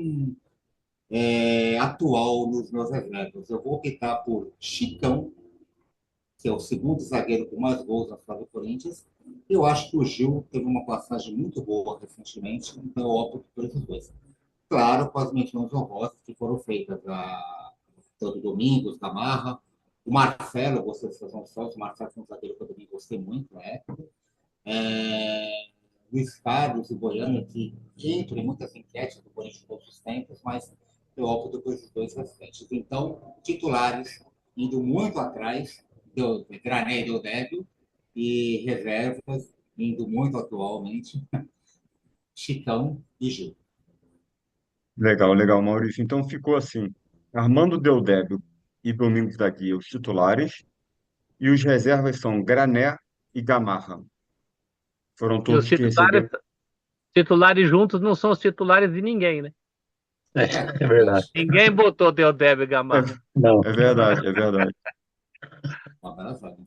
atual nos meus reservas. Eu vou optar por Chicão, que é o segundo zagueiro com mais gols na história do Corinthians. Eu acho que o Gil teve uma passagem muito boa recentemente, então eu opto por esses dois. Claro, com as menções honrosas que foram feitas tanto Domingos, Gamarra, o Marcelo, vocês são sócios, o Marcelo foi um zagueiro que eu também gostei muito na época. Luiz Carlos e Goiânia, que entram em muitas enquetes do Corinthians de todos os tempos, mas eu opto por esses dois restantes. Então, titulares, indo muito atrás, Grané e Deodébio, e reservas, indo muito atualmente, Chicão e Gil. Legal, legal, Maurício. Então ficou assim: Armando Deodébio e Domingos da Guia, os titulares, e os reservas são Grané e Gamarra. Foram E os todos que receberam. titulares juntos não são os titulares de ninguém, né? É verdade. Ninguém botou Deodébio e É, Gamarra. Não. é verdade, é verdade. Uma bela zaga.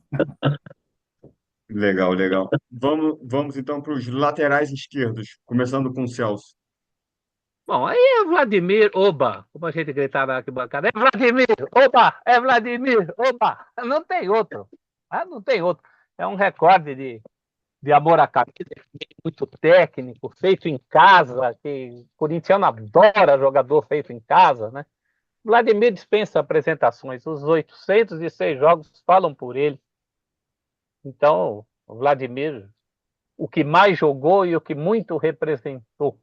Legal, legal. vamos então para os laterais esquerdos, começando com o Celso. Bom, aí é Vladimir, oba, como a gente gritava na arquibancada, é Vladimir, oba, é Vladimir, oba, não tem outro, não tem outro. É um recorde de amor à camisa, muito técnico, feito em casa, que o corintiano adora jogador feito em casa, né? Vladimir dispensa apresentações, os 806 jogos falam por ele. Então, o Vladimir, o que mais jogou e o que muito representou.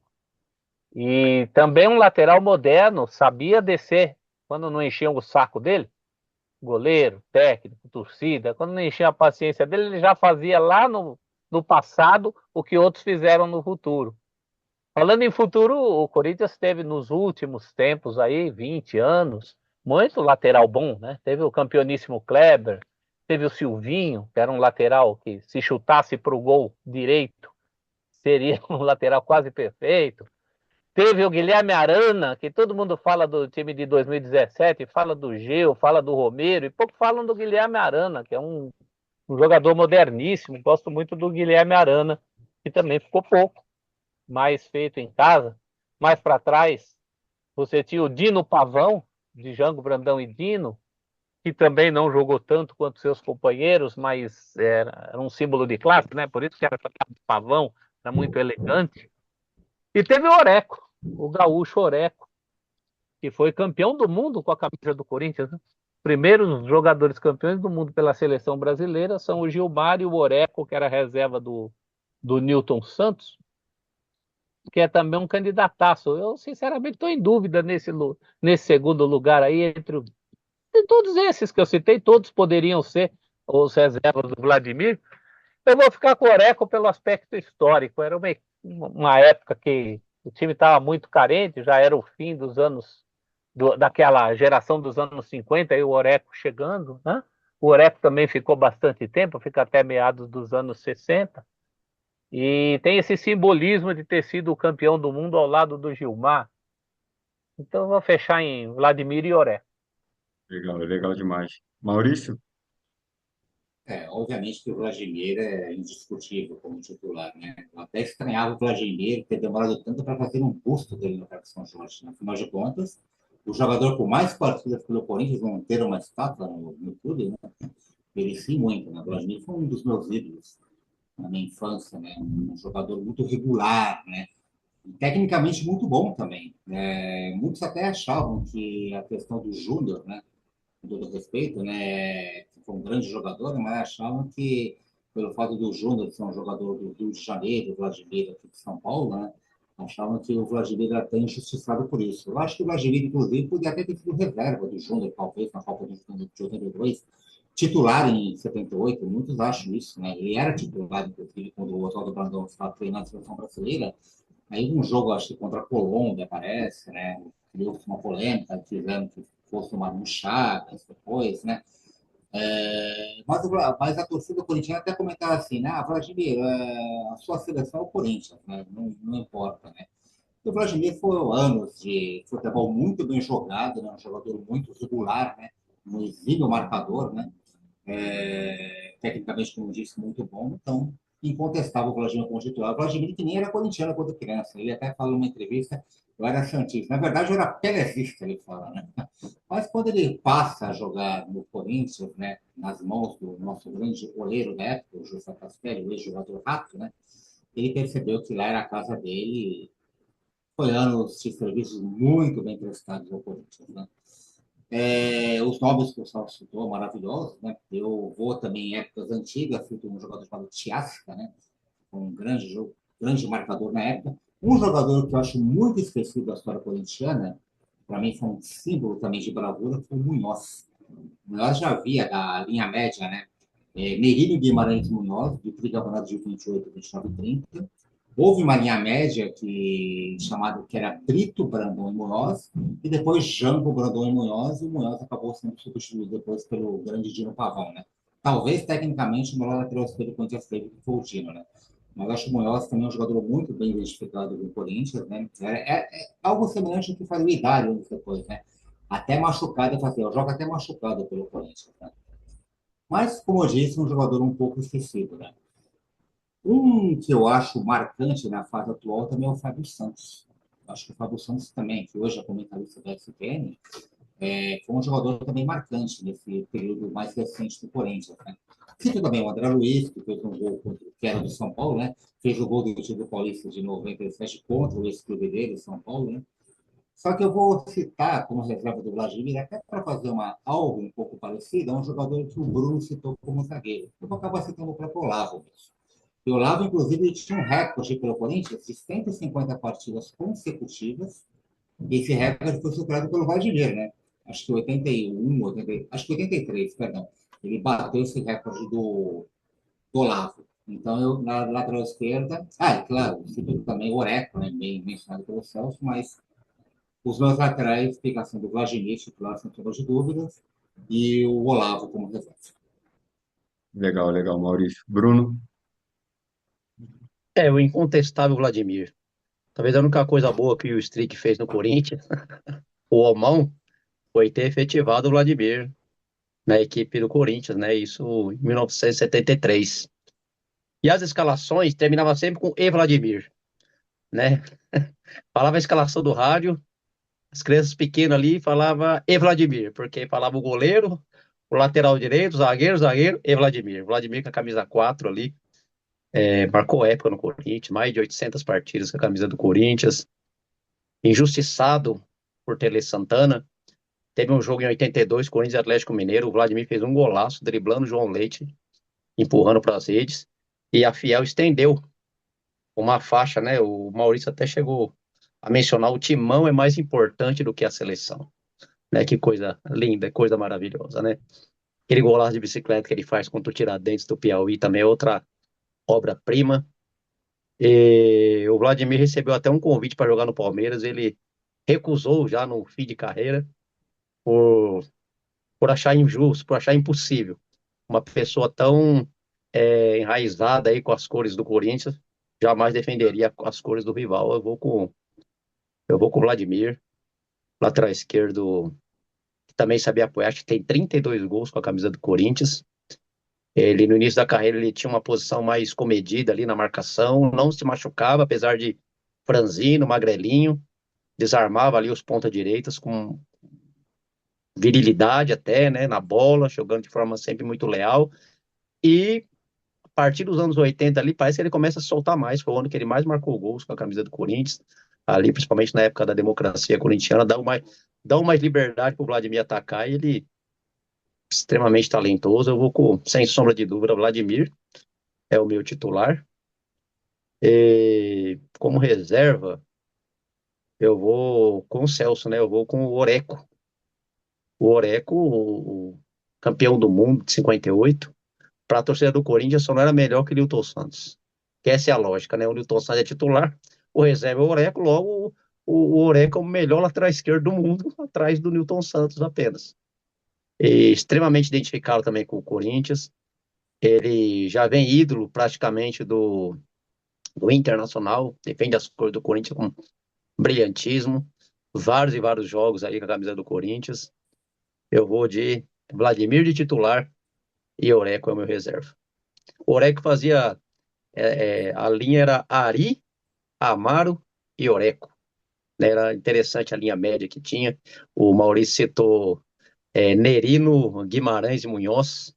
E também um lateral moderno, sabia descer quando não enchiam o saco dele. Goleiro, técnico, torcida, quando não enchia a paciência dele, ele já fazia lá no passado o que outros fizeram no futuro. Falando em futuro, o Corinthians teve nos últimos tempos aí, 20 anos, muito lateral bom, né? Teve o campeoníssimo Kleber, teve o Silvinho, que era um lateral que se chutasse para o gol direito, seria um lateral quase perfeito. Teve o Guilherme Arana, que todo mundo fala do time de 2017, fala do Gil, fala do Romero, e pouco falam do Guilherme Arana, que é um jogador moderníssimo. Gosto muito do Guilherme Arana, que também ficou pouco, mais feito em casa. Mais para trás, você tinha o Dino Pavão, de Jango Brandão e Dino, que também não jogou tanto quanto seus companheiros, mas era um símbolo de classe, né? Por isso que era chamado de Pavão, era muito elegante. E teve o Oreco, o gaúcho Oreco, que foi campeão do mundo com a camisa do Corinthians, né? Primeiros jogadores campeões do mundo pela seleção brasileira são o Gilmar e o Oreco, que era reserva do Newton Santos, que é também um candidataço. Eu, sinceramente, estou em dúvida nesse segundo lugar aí, de todos esses que eu citei, todos poderiam ser os reservas do Vladimir. Eu vou ficar com o Oreco pelo aspecto histórico. Era uma época que o time estava muito carente, já era o fim dos anos, daquela geração dos anos 50, e o Oreco chegando, né? O Oreco também ficou bastante tempo, fica até meados dos anos 60. E tem esse simbolismo de ter sido o campeão do mundo ao lado do Gilmar. Então eu vou fechar em Vladimir e Oreco. Legal, legal demais. Maurício? Obviamente que o Vladimir é indiscutível como titular, né? Eu até estranhava o Vladimir ter demorado tanto para fazer um busto dele no Parque São Jorge. Né? Afinal de contas, o jogador com mais partidas pelo Corinthians não ter uma estátua no clube, né? Merecia muito, né? O Vladimir foi um dos meus ídolos na minha infância, né? Um jogador muito regular, né? E tecnicamente muito bom também. Muitos até achavam que a questão do Júnior, né? Com todo respeito, né? Que foi um grande jogador, mas achavam que, pelo fato do Júnior ser um jogador do Rio de Janeiro, do Vladimir aqui de São Paulo, né? Achavam que o Vladimir era até injustiçado por isso. Eu acho que o Vladimir, inclusive, podia até ter sido reserva do Júnior, talvez, na Copa do Mundo de 82, titular em 78, muitos acham isso, né? Ele era titular, inclusive, quando o Oswaldo Brandão estava treinando a seleção brasileira. Aí um jogo, acho que contra a Colômbia, parece, né? Criou uma polêmica, fizeram que fosse um Chagas depois, né? Mas a torcida corintiana até comentava assim, né? Vladimir, a sua seleção é o Corinthians, né? Não importa, né? E o Vladimir foi anos de futebol muito bem jogado, né? Um jogador muito regular, né? Um exímio marcador, né? Tecnicamente, como disse, muito bom. Então, incontestável o Vladimir como titular. O Vladimir que nem era corintiano quando criança. Ele até falou numa entrevista, eu era santista. Na verdade, eu era pelezista, ele fala, né? Mas quando ele passa a jogar no Corinthians, né, nas mãos do nosso grande goleiro da época, o José Castelli, o ex-jogador Rato, né, ele percebeu que lá era a casa dele. Foi anos de serviços muito bem prestados ao Corinthians, né? Os nomes que o Salso citou, maravilhosos, né? Eu vou também em épocas antigas, fui um jogador chamado Tiasca, né? Um grande marcador na época. Um jogador que eu acho muito esquecido da história corintiana, para mim foi um símbolo também de bravura, foi o Munhoz. O Munhoz já havia da linha média, né? Merino Guimarães Munhoz, do tricampeonato de 28, 29 e 30. Houve uma linha média que era Brito, Brandão e Munhoz, e depois Jango, Brandão e o Munhoz acabou sendo substituído depois pelo grande Dino Pavão, né? Talvez, tecnicamente, o melhor lateral esquerdo que o Corinthians teve foi o Dino, né? Mas acho que o Munhoz também é um jogador muito bem identificado no Corinthians, né? É algo semelhante ao que fazia o Idário anos depois, né? Até machucado, eu jogo até machucado pelo Corinthians, né? Mas, como eu disse, um jogador um pouco esquecido, né? Um que eu acho marcante na fase atual também é o Fábio Santos. Acho que o Fábio Santos também, que hoje é comentarista da SPN, foi um jogador também marcante nesse período mais recente do Corinthians, né? Cito também o André Luiz, que fez um gol que era do São Paulo, né? Fez o gol do título paulista de 97 contra o ex-clube dele, São Paulo, né? Só que eu vou citar como reserva do Vladimir, até para fazer algo um pouco parecido, a um jogador que o Bruno citou como zagueiro. Eu vou acabar citando o próprio Olavo. E o Olavo, inclusive, ele tinha um recorde pelo Corinthians de 150 partidas consecutivas, e esse recorde foi superado pelo Vladimir, né? Acho que 81, 80, acho que 83, perdão. Ele bateu esse recorde do Olavo. Então, eu, na lateral esquerda. Ah, e claro, cito também o Oreco, né? Bem mencionado pelo Celso, mas os meus laterais ficam sendo o Vladimir, titular, sem sombra de dúvidas, e o Olavo como reserva. Legal, legal, Maurício. Bruno? É, o incontestável Vladimir. Talvez a única coisa boa que o Strick fez no Corinthians, o Homão, foi ter efetivado o Vladimir na equipe do Corinthians, né? Isso em 1973. E as escalações terminavam sempre com E Vladimir, né? Falava a escalação do rádio, as crianças pequenas ali falavam E Vladimir, porque falava o goleiro, o lateral direito, o zagueiro e Vladimir. Vladimir com a camisa 4 ali, marcou época no Corinthians, mais de 800 partidas com a camisa do Corinthians. Injustiçado por Tele Santana. Teve um jogo em 82, Corinthians e Atlético Mineiro, o Vladimir fez um golaço, driblando o João Leite, empurrando para as redes, e a Fiel estendeu uma faixa, né? O Maurício até chegou a mencionar, o timão é mais importante do que a seleção, né? Que coisa linda, coisa maravilhosa, né? Aquele golaço de bicicleta que ele faz contra o Tiradentes do Piauí também é outra obra-prima. E o Vladimir recebeu até um convite para jogar no Palmeiras, ele recusou já no fim de carreira por, por achar injusto, por achar impossível uma pessoa tão enraizada aí com as cores do Corinthians jamais defenderia as cores do rival. Eu vou com o Vladimir, lateral esquerdo, que também sabia apoiar, acho que tem 32 gols com a camisa do Corinthians. Ele, no início da carreira, ele tinha uma posição mais comedida ali na marcação, não se machucava, apesar de franzino, magrelinho, desarmava ali os ponta-direitas com virilidade até, né, na bola, jogando de forma sempre muito leal. E a partir dos anos 80 ali, parece que ele começa a soltar mais. Foi o ano que ele mais marcou gols com a camisa do Corinthians, ali, principalmente na época da democracia corintiana, dá mais liberdade para o Vladimir atacar, e ele extremamente talentoso. Eu vou com, sem sombra de dúvida, Vladimir é o meu titular. E como reserva, eu vou com o Celso, né? Eu vou com o Oreco. O Oreco, o campeão do mundo de 58, para a torcida do Corinthians só não era melhor que o Nilton Santos. Que essa é a lógica, né? O Nilton Santos é titular, o reserva é o Oreco, logo o Oreco é o melhor lateral esquerdo do mundo, atrás do Nilton Santos apenas. E extremamente identificado também com o Corinthians. Ele já vem ídolo praticamente do Internacional, defende as cores do Corinthians com brilhantismo, vários e vários jogos aí com a camisa do Corinthians. Eu vou de Vladimir de titular e Oreco é o meu reserva. O Oreco fazia, a linha era Ari, Amaro e Oreco, né? Era interessante a linha média que tinha. O Maurício citou Nerino, Guimarães e Munhoz,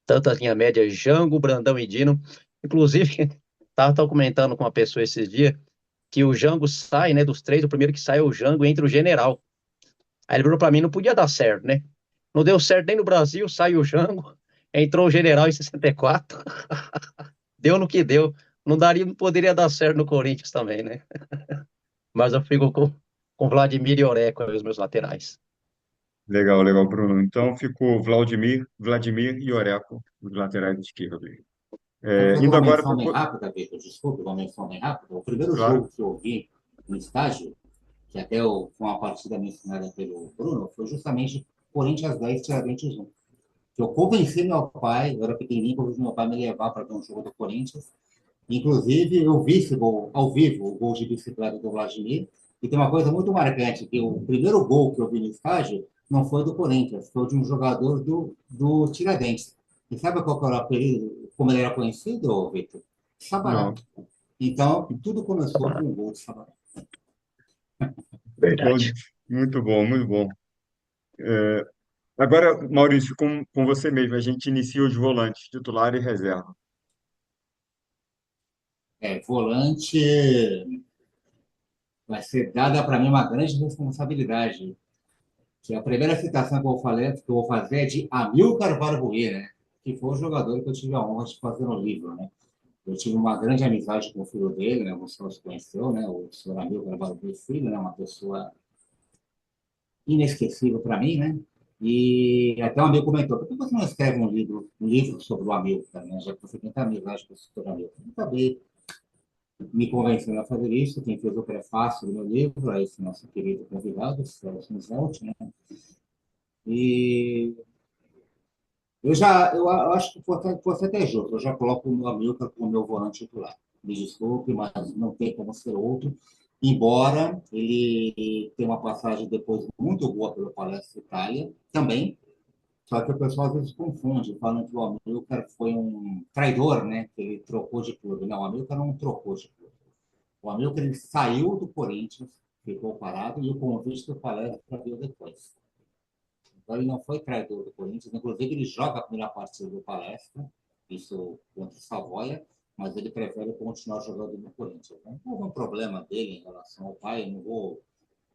tanto a linha média Jango, Brandão e Dino. Inclusive, estava comentando com uma pessoa esses dias que o Jango sai, né, dos três, o primeiro que sai é o Jango, entre o General. Aí ele falou para mim, não podia dar certo, né? Não deu certo nem no Brasil, saiu o Jango, entrou o General em 64, deu no que deu. Não daria, não poderia dar certo no Corinthians também, né? Mas eu fico com Vladimir e Oreco, os meus laterais. Legal, legal, Bruno. Então ficou Vladimir e Oreco, os laterais esquerdos. Vou fazer Indo uma agora menção para bem o. rápida, Vitor, desculpe, uma menção bem rápida. O primeiro Claro. jogo que eu vi no estágio, que até foi uma partida mencionada pelo Bruno, foi justamente Corinthians 10, Tiradentes 1. Eu convenci meu pai, eu era pequenininho, convenci meu pai a me levar para ver um jogo do Corinthians. Inclusive, eu vi esse gol ao vivo, o gol de bicicleta do Vladimir. E tem uma coisa muito marcante, que o primeiro gol que eu vi no estádio não foi do Corinthians, foi de um jogador do Tiradentes. E sabe qual que era o apelido, como ele era conhecido, Vitor? Sabará. Não, Então, tudo começou com o gol de Sabará. todo- Verdade. muito bom, muito bom. É, agora, Maurício, com você mesmo, a gente inicia os volantes, titular e reserva. Volante vai ser dada para mim uma grande responsabilidade. Que a primeira citação que eu vou fazer é de Amilcar Barbuí, né? Que foi o jogador que eu tive a honra de fazer no livro, né? Eu tive uma grande amizade com o filho dele, né? Você os conheceu, né? O senhor Amilcar Barbuí Filho, né? Uma pessoa inesquecível para mim, né? E até um amigo comentou, por que você não escreve um livro sobre o Amilcar, né? Já que você tem tanta amizade com o senhor Amilcar. Eu acabei me convencendo a fazer isso. Quem fez o prefácio do meu livro é esse nosso querido convidado, Celso Miselt, né? E eu acho que fosse até justo. Eu já coloco o meu Amilcar como meu volante titular. Me desculpe, mas não tem como ser outro. Embora ele tenha uma passagem depois muito boa pelo Palestra Itália, também. Só que o pessoal às vezes confunde, falando que o Amilcar foi um traidor, né? Que ele trocou de clube. Não, o Amilcar não trocou de clube. O Amilcar ele saiu do Corinthians, ficou parado, e o convite do Palestra veio depois. Então, ele não foi traidor do Corinthians. Inclusive, ele joga a primeira partida do Palestra, isso contra o Savoia, mas ele prefere continuar jogando no Corinthians. Não houve um problema dele em relação ao pai, eu não vou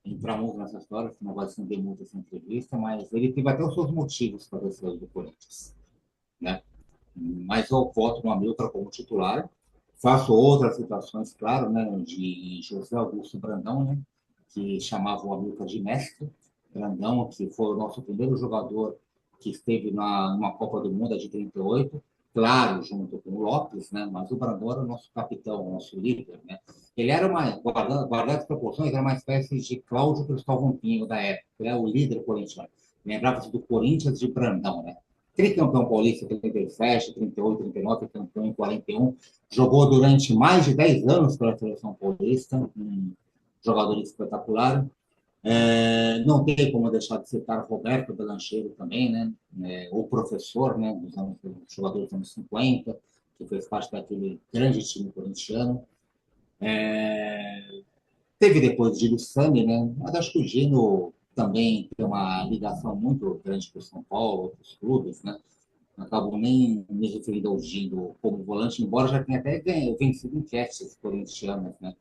entrar muito nessa história, senão vai estender muito essa entrevista, mas ele teve até os seus motivos para ter saído do Corinthians, né? Mas eu voto no Amilcar como titular. Faço outras situações, claro, né, de José Augusto Brandão, né, que chamava o Amilcar de mestre. Brandão, que foi o nosso primeiro jogador que esteve numa Copa do Mundo de 38, claro, junto com o Lopes, né, mas o Brandão era o nosso capitão, o nosso líder. Né. Ele era guardado as proporções, era uma espécie de Cláudio Cristóvão Pinho da época, ele era o líder corintiano. Lembrava-se do Corinthians de Brandão, né? Tricampeão paulista em 37, 38, 39, campeão em 41. Jogou durante mais de 10 anos pela seleção paulista, um jogador espetacular. Não tem como deixar de citar Roberto Belancheiro também, né? O professor, né? Jogador dos anos 50, que fez parte daquele grande time corintiano. Teve depois o Gino Sami, né? Mas acho que o Gino também tem uma ligação muito grande com o São Paulo, outros clubes, né? Não acabo nem me referindo ao Gino como volante, embora já tenha até vencido enquetes corintianas, né?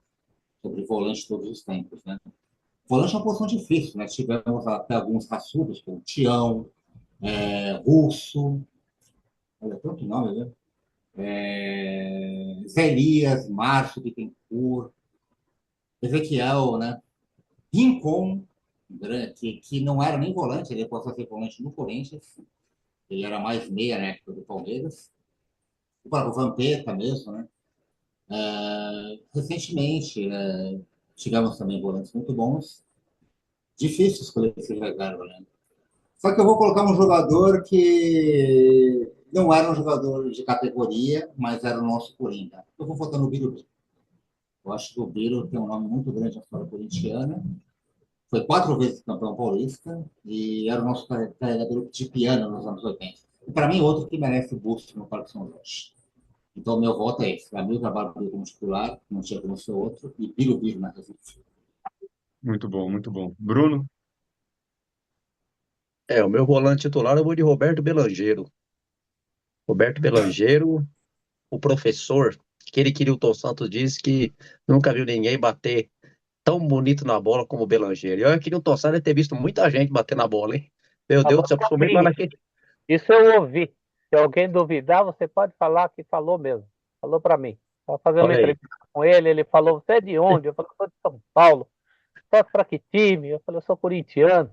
Sobre volante todos os tempos, né? Volante é uma posição difícil, né? Tivemos até alguns raçudos, como Tião, Russo, olha, tanto nome, né? Zé Elias, Márcio Bittencourt, Ezequiel, né? Rincon, que não era nem volante, ele passou a ser volante no Corinthians, ele era mais meia na época do Palmeiras. O próprio Vampeta mesmo, né? Recentemente, tivemos também volantes muito bons. Difícil escolher esse reserva, né? Só que eu vou colocar um jogador que não era um jogador de categoria, mas era o nosso Coringa. Eu vou votar no Birubiru. Eu acho que o Biro tem um nome muito grande na história corintiana. Foi 4 vezes campeão paulista e era o nosso carregador de piano nos anos 80. E para mim, outro que merece o busto no Parque São Jorge. Então, meu voto é esse. Amilcar Barbudo como titular, não tinha como ser outro, e Birubiru na reserva. Muito bom, muito bom. Bruno? O meu volante titular eu vou de Roberto Belangeiro. Roberto Belangeiro, o professor, aquele que Newton Santos disse que nunca viu ninguém bater tão bonito na bola como o Belangeiro. E olha que Newton Santos deve ter visto muita gente bater na bola, hein? Meu Deus Falou do céu, pra principalmente lá mim. naquele. Isso eu ouvi. Se alguém duvidar, você pode falar que falou mesmo. Falou para mim. Estava fazendo uma Olha aí. entrevista com ele, ele falou, você é de onde? Eu falei, sou de São Paulo. Torce para que time? Eu falei, eu sou corintiano.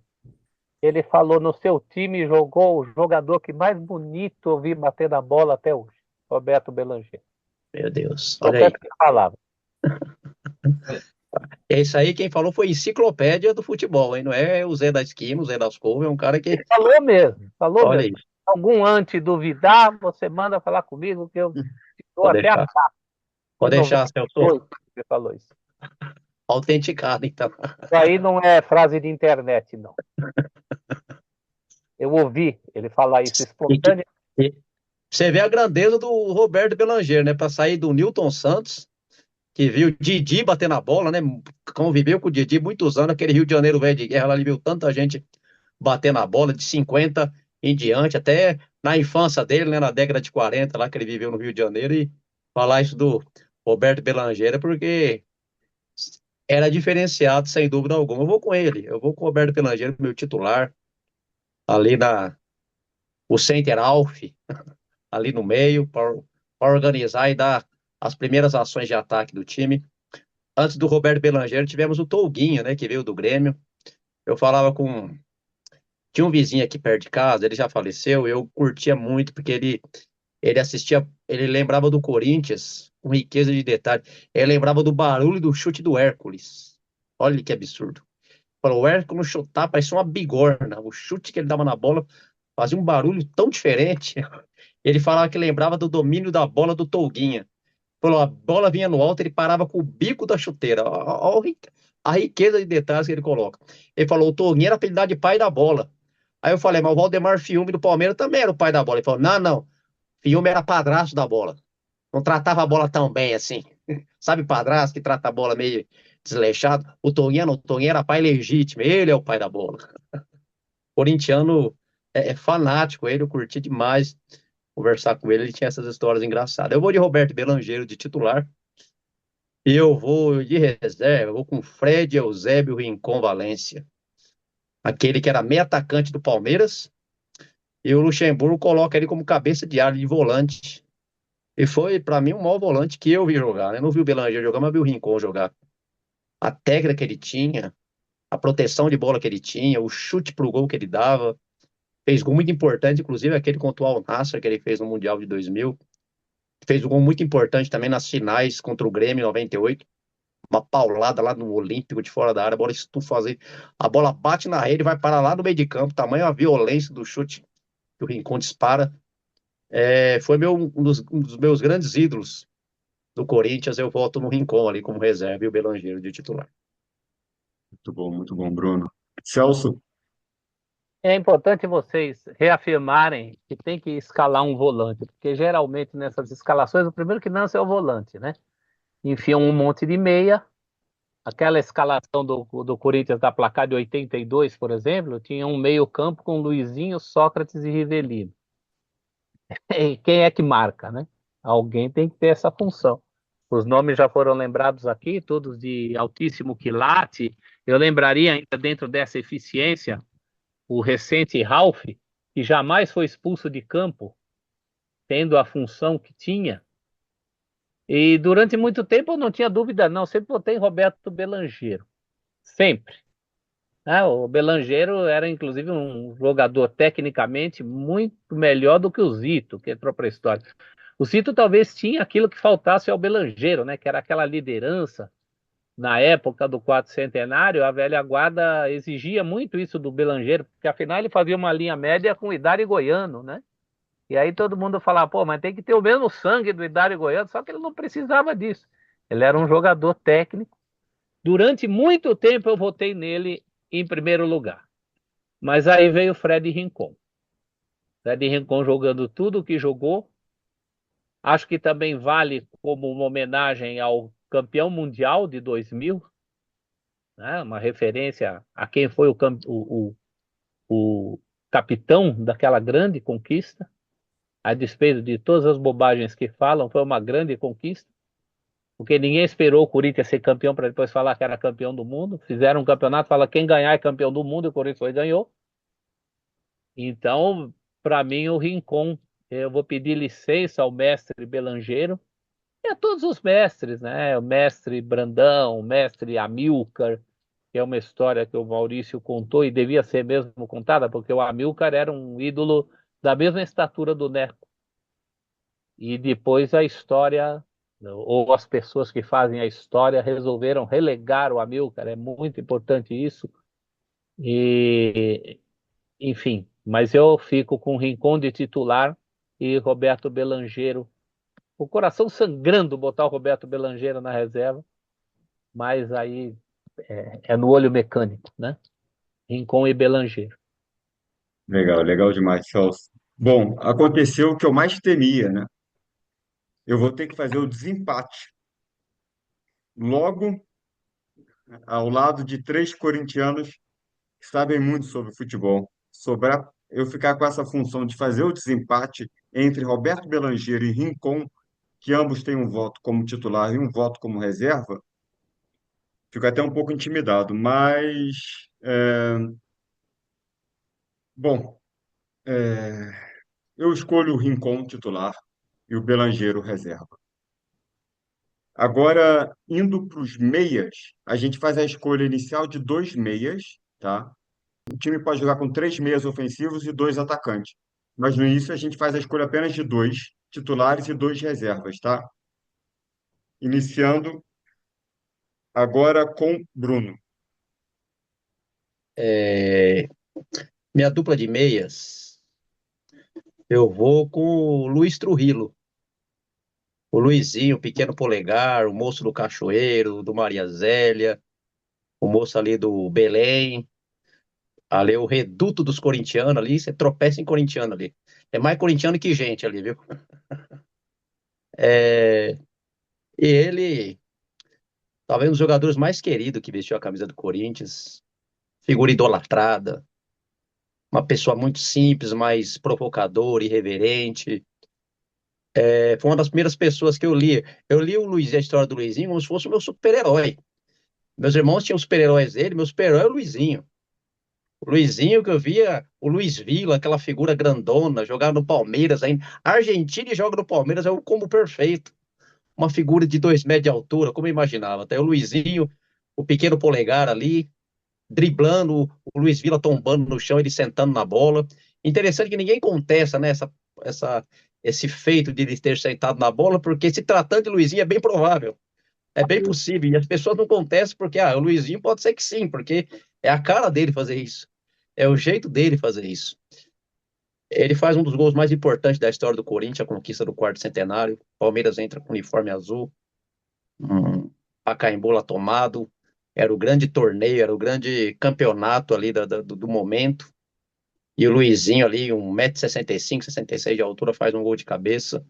Ele falou, no seu time jogou o jogador que mais bonito eu vi bater na bola até hoje, Roberto Belanger. Meu Deus, Só olha com aí. essa palavra. É isso aí, quem falou foi enciclopédia do futebol, hein? Não é o Zé da esquina, o Zé das couves, é um cara que. Ele falou mesmo, falou Olha mesmo. aí, Algum antes duvidar, você manda falar comigo que eu dou pode até a deixar. cara. Em Pode deixar, Celso. 98 ele falou isso. Autenticado, então. Isso aí não é frase de internet, não. Eu ouvi ele falar isso E que, espontâneo. Você vê a grandeza do Roberto Belanger, né? Para sair do Newton Santos, que viu Didi bater na bola, né? Conviveu com o Didi muitos anos, aquele Rio de Janeiro velho de guerra lá, ele viu tanta gente bater na bola, de 50 em diante, até na infância dele, né? Na década de 40 lá que ele viveu no Rio de Janeiro, e falar isso do Roberto Belanger é porque era diferenciado, sem dúvida alguma. Eu vou com ele, eu vou com o Roberto Belanger, meu titular, ali o Center Alf, ali no meio, para organizar e dar as primeiras ações de ataque do time. Antes do Roberto Belanger, tivemos o Tolguinha, né, que veio do Grêmio. Eu falava com. Tinha um vizinho aqui perto de casa, ele já faleceu, eu curtia muito, porque ele assistia, ele lembrava do Corinthians, com riqueza de detalhe. Ele lembrava do barulho do chute do Hércules. Olha que absurdo. Falou, o Hércules chutava, parecia uma bigorna. O chute que ele dava na bola fazia um barulho tão diferente. Ele falava que lembrava do domínio da bola do Tolguinha. Falou, a bola vinha no alto, ele parava com o bico da chuteira. Olha a riqueza de detalhes que ele coloca. Ele falou, o Tolguinha era apelidado de pai da bola. Aí eu falei, mas o Valdemar Fiume do Palmeiras também era o pai da bola. Ele falou, não, não, Fiume era padrasto da bola. Não tratava a bola tão bem assim. Sabe padrasto que trata a bola meio desleixado? O Tolguinha não, o Tolguinha era pai legítimo, ele é o pai da bola. Corintiano é fanático, ele eu curti demais conversar com ele, ele tinha essas histórias engraçadas. Eu vou de Roberto Belangeiro de titular, e eu vou de reserva, eu vou com Fred Eusébio Rincon Valência, aquele que era meio atacante do Palmeiras, e o Luxemburgo coloca ele como cabeça de área de volante. E foi, para mim, o maior volante que eu vi jogar, né? Eu não vi o Belanger jogar, mas vi o Rincon jogar. A técnica que ele tinha, a proteção de bola que ele tinha, o chute pro gol que ele dava, fez gol muito importante, inclusive aquele contra o Al Nassr que ele fez no Mundial de 2000. Fez um gol muito importante também nas finais contra o Grêmio em 98. Uma paulada lá no Olímpico de fora da área, a bola estufa, a bola bate na rede, vai parar lá no meio de campo, tamanho a violência do chute que o Rincon dispara. Foi um dos meus grandes ídolos do Corinthians, eu voto no Rincon ali como reserva e o Belangeiro de titular. Muito bom, Bruno. Celso, É importante vocês reafirmarem que tem que escalar um volante, porque geralmente nessas escalações o primeiro que nasce é o volante, né? Enfiam um monte de meia. Aquela escalação do Corinthians da placar de 82, por exemplo, tinha um meio-campo com Luizinho, Sócrates e Rivelino. E quem é que marca, né? Alguém tem que ter essa função. Os nomes já foram lembrados aqui, todos de altíssimo quilate. Eu lembraria ainda dentro dessa eficiência o recente Ralf, que jamais foi expulso de campo, tendo a função que tinha. E durante muito tempo eu não tinha dúvida, não. Sempre votei em Roberto Belangeiro. Sempre. Ah, o Belangeiro era, inclusive, um jogador tecnicamente muito melhor do que o Zito, que entrou para a história. O Zito talvez tinha aquilo que faltasse ao Belangeiro, né? Que era aquela liderança. Na época do quarto centenário, a velha guarda exigia muito isso do Belangeiro, porque afinal ele fazia uma linha média com o Idário Goiano, né? E aí todo mundo falava, pô, mas tem que ter o mesmo sangue do Idário Goiano, só que ele não precisava disso. Ele era um jogador técnico. Durante muito tempo eu votei nele em primeiro lugar. Mas aí veio o Fred Rincon. Fred Rincon jogando tudo o que jogou. Acho que também vale como uma homenagem ao campeão mundial de 2000, né? Uma referência a quem foi o capitão daquela grande conquista. A despeito de todas as bobagens que falam, foi uma grande conquista. Porque ninguém esperou o Corinthians ser campeão para depois falar que era campeão do mundo. Fizeram um campeonato, fala quem ganhar é campeão do mundo, e o Corinthians foi e ganhou. Então, para mim, o Rincon, eu vou pedir licença ao mestre Belangeiro e a todos os mestres, né? O mestre Brandão, o mestre Amilcar, que é uma história que o Maurício contou e devia ser mesmo contada, porque o Amilcar era um ídolo da mesma estatura do Neco. E depois a história, ou as pessoas que fazem a história, resolveram relegar o Amilcar. É muito importante isso. E enfim, mas eu fico com Rincon de titular e Roberto Belangeiro. O coração sangrando botar o Roberto Belangeiro na reserva, mas aí é no olho mecânico, né? Rincon e Belangeiro. legal, legal demais, Celso. Bom, aconteceu o que eu mais temia, né? Eu vou ter que fazer o desempate. Logo, ao lado de três corintianos que sabem muito sobre futebol. Sobrar eu ficar com essa função de fazer o desempate entre Roberto Belangeiro e Rincon, que ambos têm um voto como titular e um voto como reserva, fico até um pouco intimidado. Mas, bom, é, eu escolho o Rincon titular e o Belangeiro reserva. Agora, indo para os meias, a gente faz a escolha inicial de dois meias, tá? O time pode jogar com três meias ofensivos e dois atacantes. Mas no início a gente faz a escolha apenas de dois titulares e dois reservas, tá? Iniciando agora com Bruno. É, minha dupla de meias, eu vou com o Luiz Trujillo. O Luizinho, o pequeno polegar, o moço do Cachoeiro, do Maria Zélia, o moço ali do Belém, ali o reduto dos corintianos ali, você tropeça em corintiano ali. É mais corintiano que gente ali, viu? É, e ele, talvez um dos jogadores mais queridos que vestiu a camisa do Corinthians, figura idolatrada, uma pessoa muito simples, mas provocadora, irreverente. É, foi uma das primeiras pessoas que eu li. Eu li o Luiz, a história do Luizinho como se fosse o meu super-herói. Meus irmãos tinham os super-heróis dele, meu super-herói é o Luizinho. O Luizinho que eu via, o Luiz Villa, aquela figura grandona, jogava no Palmeiras ainda. A Argentina e joga no Palmeiras é o combo perfeito. Uma figura de 2 metros de altura, como eu imaginava. Até o Luizinho, o pequeno polegar ali, driblando, o Luiz Villa tombando no chão, ele sentando na bola. Interessante que ninguém contesta, né, essa, esse feito de ele ter sentado na bola, porque se tratando de Luizinho é bem provável. É bem possível. E as pessoas não contestam porque, o Luizinho pode ser que sim, porque é a cara dele fazer isso. É o jeito dele fazer isso. Ele faz um dos gols mais importantes da história do Corinthians, a conquista do quarto centenário. Palmeiras entra com uniforme azul, um Pacaembu lá tomado. Era o grande torneio, era o grande campeonato ali do momento. E o Luizinho ali, 1,65 m, 66 de altura, faz um gol de cabeça,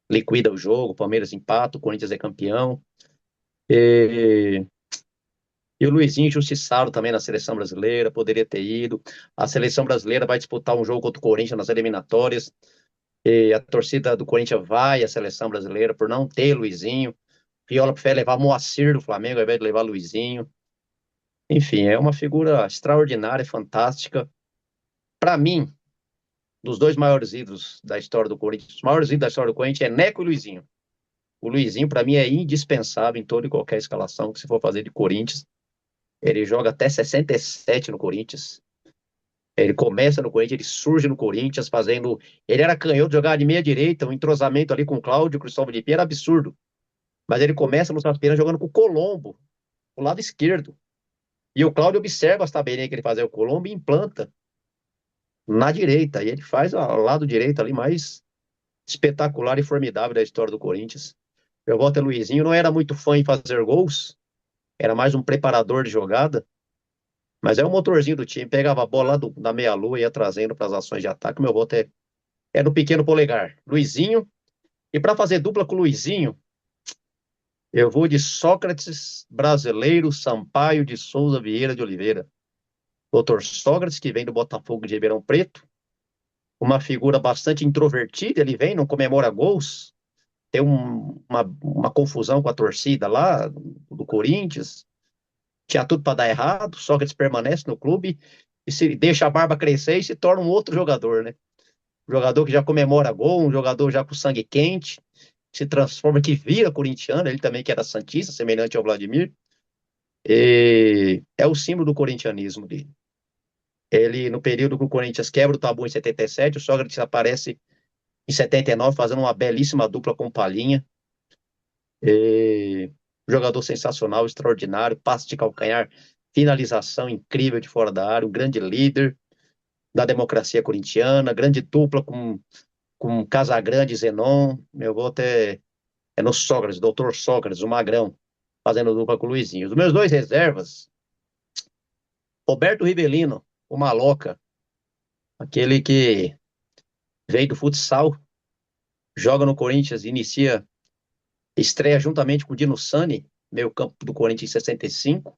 liquida o jogo, o Palmeiras empata, o Corinthians é campeão. E E o Luizinho injustiçado também na seleção brasileira, poderia ter ido. A seleção brasileira vai disputar um jogo contra o Corinthians nas eliminatórias. E a torcida do Corinthians vai à seleção brasileira por não ter Luizinho. Viola prefere levar Moacir do Flamengo ao invés de levar Luizinho. Enfim, é uma figura extraordinária, fantástica. Para mim, dos dois maiores ídolos da história do Corinthians, os maiores ídolos da história do Corinthians é Neco e Luizinho. O Luizinho, para mim, é indispensável em toda e qualquer escalação que se for fazer de Corinthians. Ele joga até 67 no Corinthians. Ele começa no Corinthians, ele surge no Corinthians fazendo. Ele era canhoto, jogava de meia direita, um entrosamento ali com o Cláudio, Cristóvão de Pia era absurdo. Mas ele começa no Sapiena jogando com o Colombo, do lado esquerdo. E o Cláudio observa as tabelinhas que ele faz, o Colombo e implanta na direita. E ele faz ao lado direito ali mais espetacular e formidável da história do Corinthians. Eu volto a Luizinho, não era muito fã em fazer gols, era mais um preparador de jogada. Mas é o motorzinho do time, pegava a bola lá da meia-lua e ia trazendo para as ações de ataque. Meu voto é no pequeno polegar, Luizinho. E para fazer dupla com o Luizinho, eu vou de Sócrates Brasileiro Sampaio de Souza Vieira de Oliveira. Doutor Sócrates, que vem do Botafogo de Ribeirão Preto, uma figura bastante introvertida, ele vem, não comemora gols, tem uma confusão com a torcida lá do Corinthians, tinha tudo para dar errado, Sócrates permanece no clube e se deixa a barba crescer e se torna um outro jogador, né? Um jogador que já comemora gol, um jogador já com sangue quente, se transforma, que vira corintiano, ele também que era santista, semelhante ao Vladimir, e é o símbolo do corintianismo dele. Ele, no período que o Corinthians quebra o tabu em 77, o Sócrates aparece em 79, fazendo uma belíssima dupla com o Palhinha. Jogador sensacional, extraordinário, passe de calcanhar, finalização incrível de fora da área, um grande líder da democracia corintiana, grande dupla com Casagrande e Zenon. Meu voto é no Sócrates, doutor Sócrates, o Magrão, fazendo dupla com o Luizinho. Os meus dois reservas, Roberto Rivelino, o Maloca, aquele que veio do futsal, joga no Corinthians, estreia juntamente com o Dino Sani, meio campo do Corinthians em 65,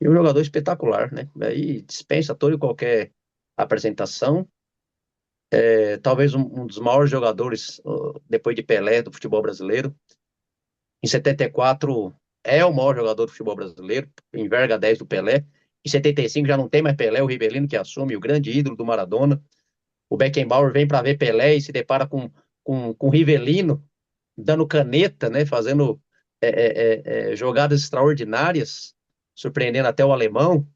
e um jogador espetacular, né? Aí dispensa toda e qualquer apresentação. Talvez um dos maiores jogadores, depois de Pelé, do futebol brasileiro. Em 74 é o maior jogador do futebol brasileiro, enverga 10 do Pelé. Em 75 já não tem mais Pelé, o Rivelino que assume, o grande ídolo do Maradona. O Beckenbauer vem para ver Pelé e se depara com Rivelino dando caneta, né, fazendo jogadas extraordinárias, surpreendendo até o alemão.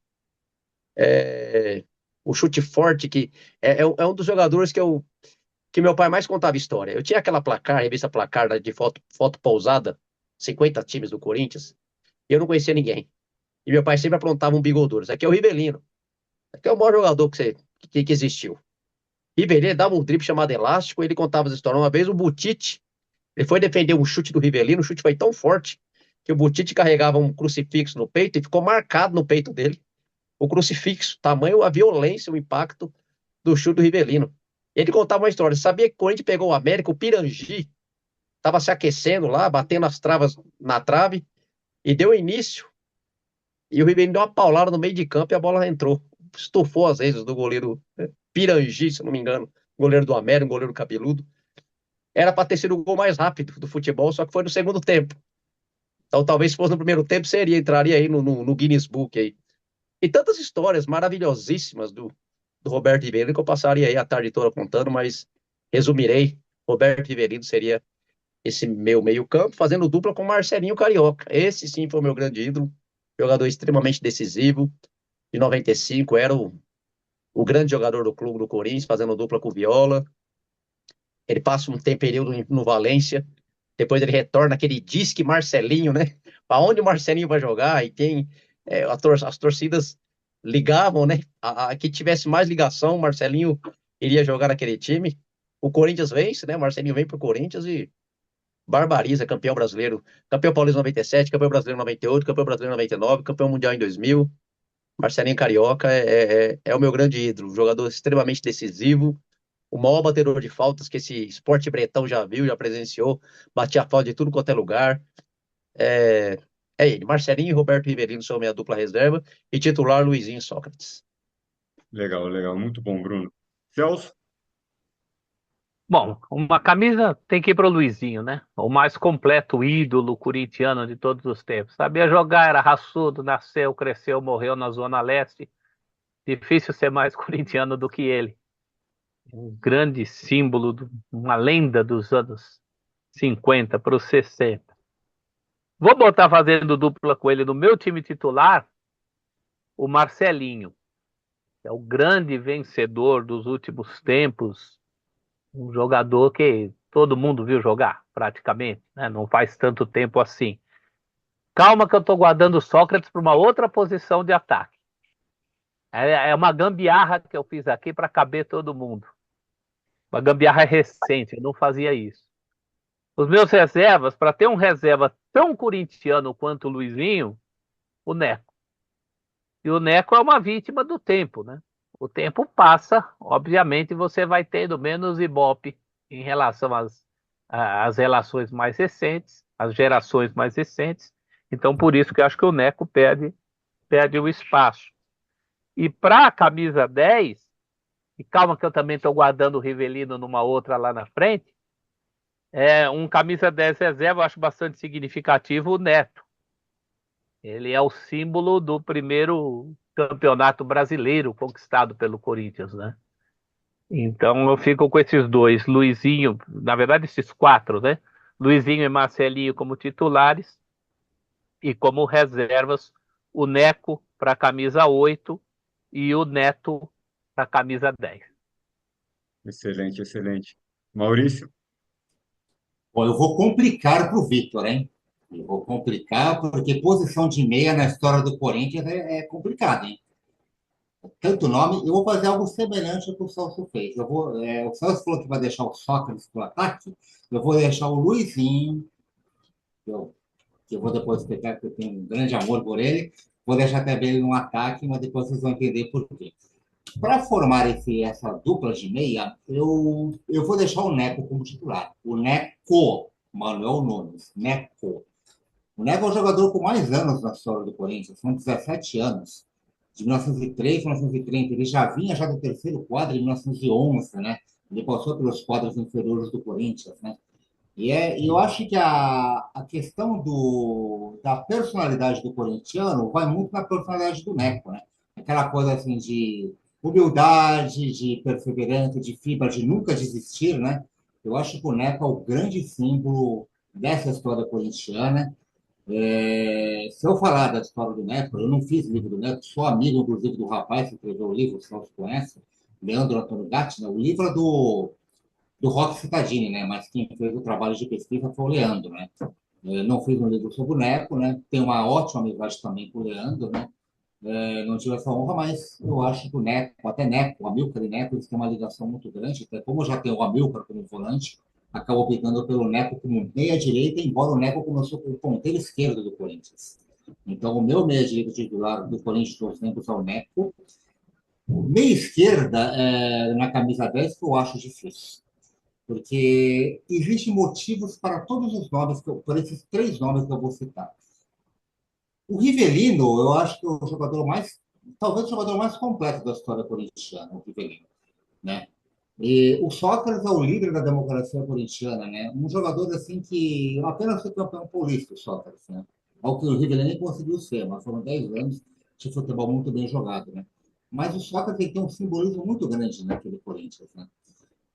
O chute forte, que é um dos jogadores que meu pai mais contava história. Eu tinha aquela placar, revista Placar de foto pousada, 50 times do Corinthians, e eu não conhecia ninguém. E meu pai sempre aprontava um bigodudo. Esse aqui é o Rivelino. Esse aqui é o maior jogador que existiu. Rivelino dava um drible chamado elástico, ele contava as histórias. Uma vez o Butite, ele foi defender um chute do Rivelino, o chute foi tão forte que o Butite carregava um crucifixo no peito e ficou marcado no peito dele. O crucifixo, tamanho, a violência, o impacto do chute do Rivelino. Ele contava uma história. Sabia que quando a gente pegou o América, o Pirangi estava se aquecendo lá, batendo as travas na trave, e deu início. E o Rivelino deu uma paulada no meio de campo e a bola entrou. Estufou as vezes do goleiro Pirangi, se não me engano. Goleiro do América, um goleiro cabeludo. Era para ter sido o gol mais rápido do futebol, só que foi no segundo tempo. Então talvez se fosse no primeiro tempo, entraria aí no Guinness Book aí. E tantas histórias maravilhosíssimas do Roberto Rivelino que eu passaria aí a tarde toda contando, mas resumirei. Roberto Rivelino seria esse meu meio-campo, fazendo dupla com Marcelinho Carioca. Esse sim foi o meu grande ídolo, jogador extremamente decisivo. De 95 era o grande jogador do clube do Corinthians, fazendo dupla com o Viola. Ele passa período no Valência, depois ele retorna, aquele disque Marcelinho, né? Para onde o Marcelinho vai jogar? E tem as torcidas ligavam, né? A que tivesse mais ligação, o Marcelinho iria jogar naquele time. O Corinthians vence, né? O Marcelinho vem para o Corinthians e barbariza, campeão brasileiro, campeão paulista em 97, campeão brasileiro em 98, campeão brasileiro em 99, campeão mundial em 2000. Marcelinho Carioca é o meu grande ídolo, jogador extremamente decisivo, o maior batedor de faltas que esse esporte bretão já viu, já presenciou, batia falta de tudo quanto é lugar. É, é ele, Marcelinho e Roberto Rivelino são minha dupla reserva, e titular Luizinho Sócrates. Legal, legal. Muito bom, Bruno. Celso? Bom, uma camisa tem que ir para o Luizinho, né? O mais completo ídolo corintiano de todos os tempos. Sabia jogar, era raçudo, nasceu, cresceu, morreu na Zona Leste. Difícil ser mais corintiano do que ele. Um grande símbolo, uma lenda dos anos 50 para os 60. Vou botar fazendo dupla com ele no meu time titular, o Marcelinho, que é o grande vencedor dos últimos tempos, um jogador que todo mundo viu jogar, praticamente, né? Não faz tanto tempo assim. Calma que eu estou guardando o Sócrates para uma outra posição de ataque. É uma gambiarra que eu fiz aqui para caber todo mundo. Uma gambiarra recente, eu não fazia isso. Os meus reservas, para ter um reserva tão corintiano quanto o Luizinho, o Neco. E o Neco é uma vítima do tempo, né? O tempo passa, obviamente você vai tendo menos ibope em relação às relações mais recentes, às gerações mais recentes. Então, por isso que eu acho que o Neco perde o espaço. E para a camisa 10, e calma que eu também estou guardando o Rivelino numa outra lá na frente, um camisa 10 reserva, eu acho bastante significativo o Neto. Ele é o símbolo do primeiro campeonato brasileiro conquistado pelo Corinthians, né? Então eu fico com esses dois, Luizinho, na verdade esses quatro, né? Luizinho e Marcelinho como titulares e como reservas, o Neco para a camisa 8 e o Neto para a camisa 10. Excelente, excelente. Maurício? Bom, eu vou complicar para o Victor, hein? Eu vou complicar, porque posição de meia na história do Corinthians é complicado, hein? Tanto nome, eu vou fazer algo semelhante ao que o Celso fez. O Celso falou que vai deixar o Sócrates para o ataque, eu vou deixar o Luizinho, que eu vou depois explicar que eu tenho um grande amor por ele, vou deixar também ele no ataque, mas depois vocês vão entender por quê. Para formar essa dupla de meia, eu vou deixar o Neco como titular. O Neco, Manuel Nunes, Neco. O Neco é o jogador com mais anos na história do Corinthians, são 17 anos. De 1903 a 1930. Ele já vinha já do terceiro quadro em 1911, né? Ele passou pelos quadros inferiores do Corinthians, né? E eu acho que a questão da personalidade do corintiano vai muito na personalidade do Neco, né? Aquela coisa assim de humildade, de perseverança, de fibra, de nunca desistir, né? Eu acho que o Neco é o grande símbolo dessa história corintiana. Se eu falar da história do Neco, eu não fiz livro do Neco, sou amigo, inclusive, do rapaz que escreveu o livro, se você conhece, Leandro Antônio Gatti, né? O livro é do Roque Cittadini, né? Mas quem fez o trabalho de pesquisa foi o Leandro, né? Eu não fiz um livro sobre o Neco, né? Tenho uma ótima amizade também com o Leandro, né? Não tive essa honra, mas eu acho que o Neco, até Neco, o Amilcar e Neco, eles têm uma ligação muito grande, até como já tem o Amilcar como volante, acabou optando pelo Neco como meia-direita, embora o Neco começou como ponteiro esquerdo do Corinthians. Então, o meu meia-direita titular do Corinthians dos tempos é o Neco. Meia-esquerda, na camisa 10, que eu acho difícil porque existem motivos para todos os nomes, por esses três nomes que eu vou citar. O Rivelino, eu acho que é o jogador mais, talvez o jogador mais completo da história corintiana, o Rivelino, né? E o Sócrates é o líder da democracia corintiana, né? Um jogador assim que apenas foi campeão paulista, o Sócrates, né? Ao que o Rivelino nem conseguiu ser, mas foram 10 anos de futebol muito bem jogado, né? Mas o Sócrates tem um simbolismo muito grande naquele Corinthians, né?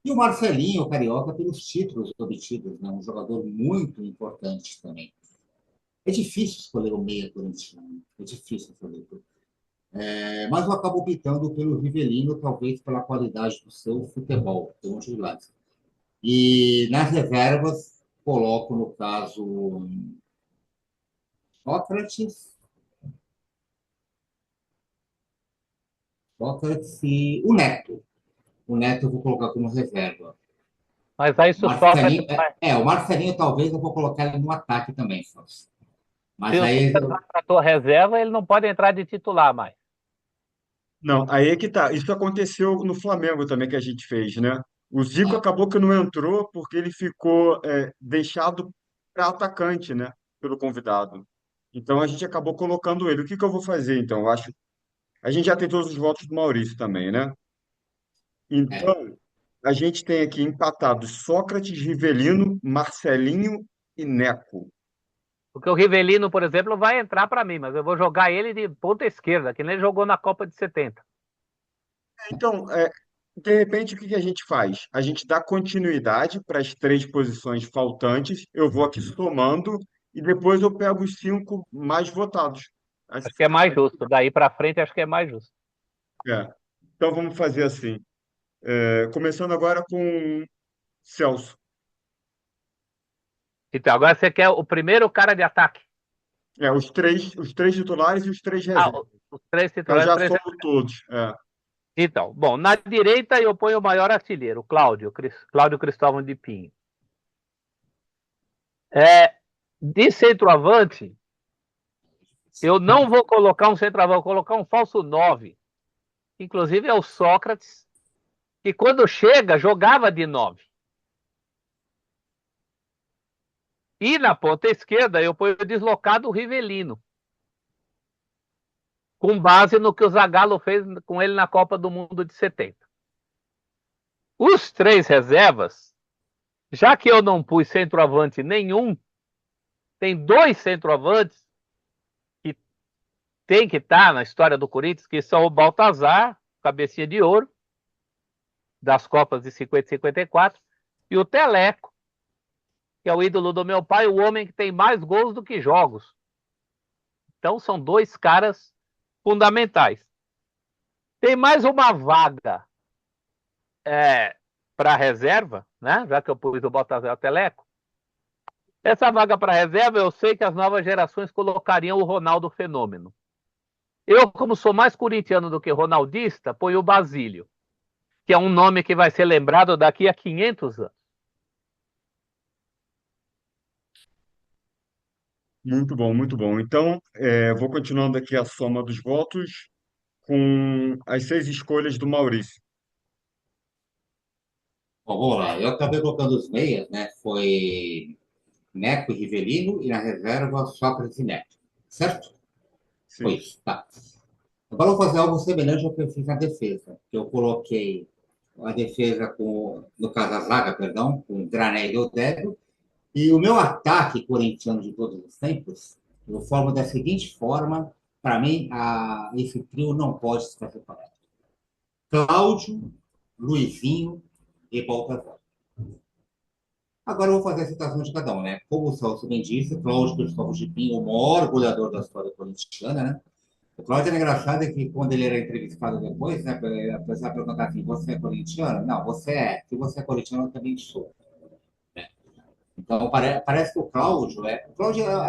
E o Marcelinho, o Carioca, pelos títulos obtidos, né? Um jogador muito importante também. É difícil escolher o meia corintiano, é difícil escolher. Mas eu acabo optando pelo Rivelino, talvez pela qualidade do seu futebol, tem um titular. E nas reservas, coloco, no caso, Sócrates, Sócrates e o Neto. O Neto eu vou colocar como reserva. Mas aí se o Sócrates vai, O Marcelinho talvez eu vou colocar ele no ataque também, Fausto. se Mas o aí Sócrates vai para a tua reserva, ele não pode entrar de titular mais. Não, aí é que tá. Isso aconteceu no Flamengo também que a gente fez, né? O Zico acabou que não entrou porque ele ficou deixado para atacante, né? Pelo convidado. Então a gente acabou colocando ele. O que que eu vou fazer então? Eu acho. A gente já tem todos os votos do Maurício também, né? é, Então a gente tem aqui empatados Sócrates, Rivelino, Marcelinho e Neco. Porque o Rivelino, por exemplo, vai entrar para mim, mas eu vou jogar ele de ponta esquerda, que nem ele jogou na Copa de 70. Então, de repente, o que que a gente faz? A gente dá continuidade para as três posições faltantes. Eu vou aqui somando e depois eu pego os cinco mais votados. Acho Acho que que é fica mais mais. justo. Daí para frente, acho que é mais justo. É. Então vamos fazer assim. Começando agora com Celso. Então, agora você quer o primeiro cara de ataque. Os três titulares e os três Ah, reservas. os três Eu titulares, os já três. somo todos. Então, bom, na direita eu ponho o maior artilheiro, Cláudio, Cláudio Cristóvão de Pinho. De centroavante, eu não vou colocar um centroavante, vou colocar um falso 9. Inclusive é o Sócrates, que quando chega, jogava de 9. E na ponta esquerda, eu ponho o deslocado Rivelino, com base no que o Zagallo fez com ele na Copa do Mundo de 70. Os três reservas, já que eu não pus centroavante nenhum, tem dois centroavantes que tem que estar na história do Corinthians, que são o Baltazar, cabecinha de ouro, das Copas de 50 e 54, e o Teleco, que é o ídolo do meu pai, o homem que tem mais gols do que jogos. Então são dois caras fundamentais. Tem mais uma vaga para reserva, né? Já que eu pus o Baltazar e o Teleco. Essa vaga para reserva, eu sei que as novas gerações colocariam o Ronaldo Fenômeno. Eu, como sou mais corintiano do que ronaldista, ponho o Basílio, que é um nome que vai ser lembrado daqui a 500 anos. Muito bom, muito bom. Então, vou continuando aqui a soma dos votos. com as 6 escolhas do Maurício. Bom, vamos lá. Eu acabei colocando os meias, né? Foi Neco e Rivelino e na reserva Sócrates e Neto. Certo? Foi Sim. isso, tá. Agora eu vou fazer algo semelhante ao que eu fiz na defesa. Eu coloquei a defesa com, no caso a zaga, perdão, com Grané e Odébio, e o meu ataque corintiano de todos os tempos, eu formo da seguinte forma, para mim, esse trio não pode estar separado. Cláudio, Luizinho e Baltazar. Agora eu vou fazer a citação de cada um, né? Como o Celso bem disse, Cláudio Cristóvão de Pinho, o maior goleador da história corintiana, né? O Cláudio era engraçado é que quando ele era entrevistado depois, né, a pessoa perguntava assim, você é corintiano? Não, você é. Se você é corintiano, eu também sou. Então, parece que o Cláudio é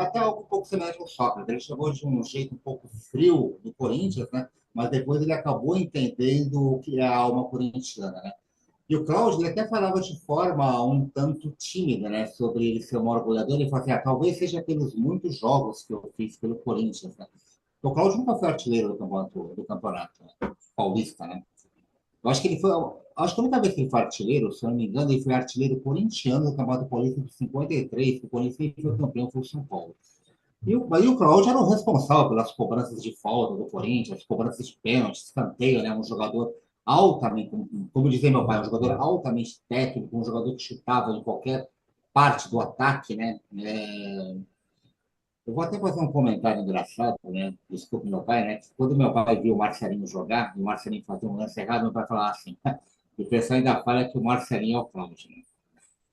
até algo um pouco semelhante ao Sócrates. Ele chegou de um jeito um pouco frio do Corinthians, né? Mas depois ele acabou entendendo o que é a alma corintiana, né? E o Cláudio, ele até falava de forma um tanto tímida, né? Sobre ele ser o maior goleador. Ele falou assim, talvez seja pelos muitos jogos que eu fiz pelo Corinthians, né? O Cláudio nunca foi artilheiro do campeonato, né? Paulista, né? Eu acho que ele foi. Acho que a única vez que ele foi artilheiro, se eu não me engano, ele foi artilheiro corintiano no Campeonato Paulista de 53, que o Corinthians foi campeão, foi o São Paulo. E o Cláudio era o responsável pelas cobranças de falta do Corinthians, cobranças de pênalti, escanteio, né? Um jogador altamente, como dizia meu pai, um jogador altamente técnico, um jogador que chutava em qualquer parte do ataque, né? Eu vou até fazer um comentário engraçado, né? Desculpe meu pai, né? Quando meu pai viu o Marcelinho jogar, e o Marcelinho fazer um lance errado, meu pai falava assim: o pessoal ainda fala que o Marcelinho é o Cláudio, né?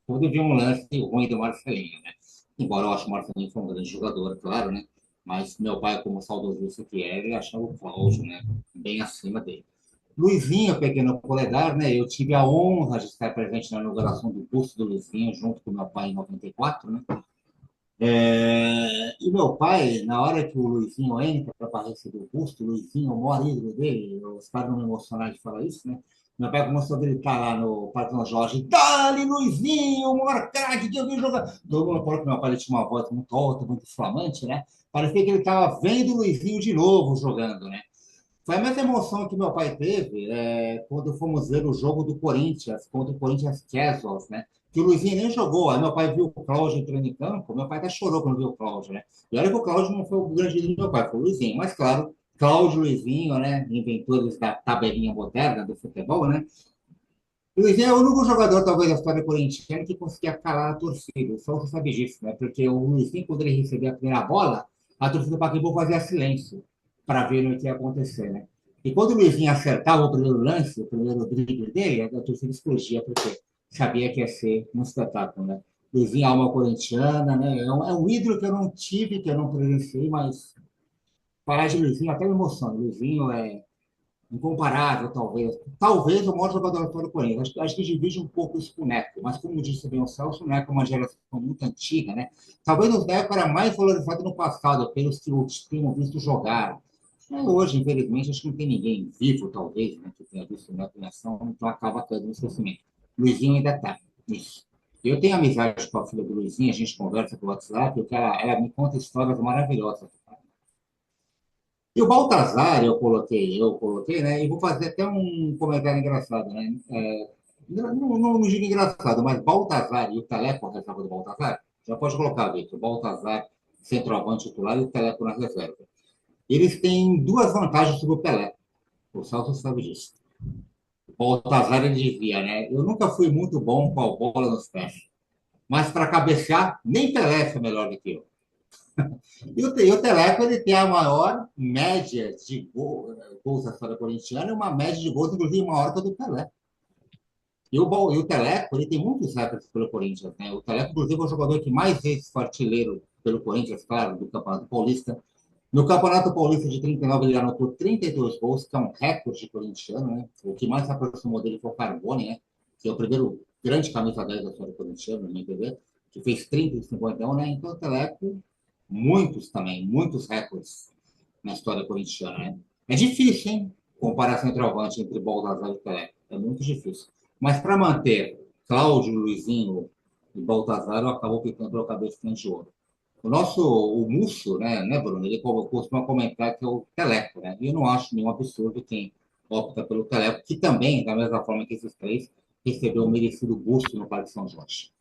Quando viu um lance ruim do Marcelinho, né? Embora eu ache que o Marcelinho foi um grande jogador, claro, né? Mas meu pai, como saudosista que é, ele achava o Cláudio, né? Bem acima dele. Luizinho, pequeno polegar, né? Eu tive a honra de estar presente na inauguração do busto do Luizinho, junto com meu pai em 94, né? E meu pai, na hora que o Luizinho entra para receber o busto, o Luizinho, o maior ídolo dele, os caras não me emocionaram de falar isso, né? Meu pai começou a gritar lá no Parque São Jorge: Dale, Luizinho, o maior craque que eu vi jogar. Todo mundo falou que meu pai tinha uma voz muito alta, muito flamante, né? Parecia que ele estava vendo o Luizinho de novo jogando, né? Foi a mesma emoção que meu pai teve quando fomos ver o jogo do Corinthians, contra o Corinthians Casuals, né? Que o Luizinho nem jogou. Aí meu pai viu o Cláudio entrando em campo, meu pai até chorou quando viu o Cláudio, né? E olha que o Cláudio não foi o grande ídolo do meu pai, foi o Luizinho. Mas, claro, Cláudio e Luizinho, né? Inventores da tabelinha moderna do futebol, né? O Luizinho é o único jogador, talvez, da história corintiana que conseguia calar a torcida. Só você sabe disso, né? Porque o Luizinho, quando ele recebia a primeira bola, a torcida do Pacaembu fazia silêncio para ver o que ia acontecer, né? E quando o Luizinho acertava o primeiro lance, o primeiro drible dele, a torcida explodia, porque sabia que ia ser um espetáculo, né? Luizinho, alma corintiana, né? É um ídolo que eu não tive, que eu não presenciei, mas falar de Luizinho até me emociona. Luizinho é incomparável, talvez. Talvez o maior jogador atual do Corinthians. Acho que divide um pouco isso com o Neco, mas como disse bem o Celso, o Neco é uma geração muito antiga, né? Talvez o Neco era mais valorizado no passado, pelos que o tinham visto jogar. Hoje, infelizmente, acho que não tem ninguém vivo, talvez, né, que tenha visto o Neto em ação, então acaba caindo no esquecimento. Luizinho ainda está nisso. Eu tenho amizade com a filha do Luizinho, a gente conversa pelo WhatsApp, porque ela me conta histórias maravilhosas. E o Baltazar, eu coloquei, né? E vou fazer até um comentário engraçado, né? Não digo engraçado, mas Baltazar e o Teleco, a reserva do Baltazar, já pode colocar, Vitor. O Baltazar, centroavante titular, e o Teleco na reserva. Eles têm duas vantagens sobre o Pelé. O Celso sabe disso. O Baltazar ele dizia, né? Eu nunca fui muito bom com a bola nos pés, mas para cabecear, nem Pelé foi melhor do que eu. E o Teleco ele tem a maior média de gols da história corintiana, uma média de gols, inclusive, maior que a do Pelé. E o Teleco, ele tem muitos recordes pelo Corinthians, né? O Teleco, inclusive, é o jogador que mais vezes foi artilheiro pelo Corinthians, claro, do Campeonato Paulista. No Campeonato Paulista de 39, ele anotou 32 gols, que é um recorde corintiano, né? O que mais se aproximou dele foi o Carbone, né? Que é o primeiro grande camisa 10 da história corintiana, no MPB, que fez 30 e 51, né? Então, o Teleco, muitos recordes na história corintiana, né? É difícil, hein? Comparar centroavante entre Baltazar e Teleco. É muito difícil. Mas para manter Cláudio, Luizinho e Baltazar, eu acabou ficando pelo cabeça de ouro. o Musso, né, Bruno? Ele costuma comentar que é o Teleco, né? E eu não acho nenhum absurdo quem opta pelo Teleco, que também, da mesma forma que esses três, recebeu um merecido busto no Parque São Jorge.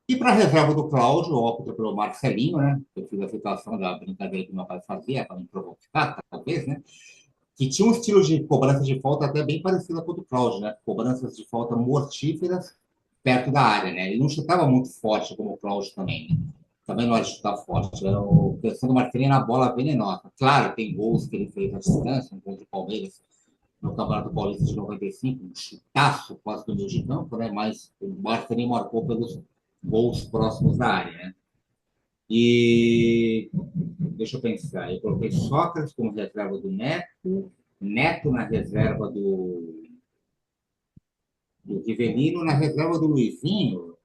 E para a reserva do Cláudio, eu opto pelo Marcelinho, né? Eu fiz a situação da brincadeira que meu pai fazia, para me provocar, talvez, né? Que tinha um estilo de cobrança de falta até bem parecido com o do Cláudio, né? Cobranças de falta mortíferas perto da área, né? Ele não chutava muito forte como o Cláudio também, né? Também não era chutar forte. Era a questão do Marcelinho na bola venenosa. Claro, tem gols que ele fez à distância, um gol de Palmeiras no Campeonato Paulista de 95, um chutaço quase do meio de campo, né? Mas o Marcelinho marcou pelos gols próximos da área, né? E deixa eu pensar, eu coloquei Sócrates como reserva do Neto, Neto na reserva do Rivelino, na reserva do Luizinho.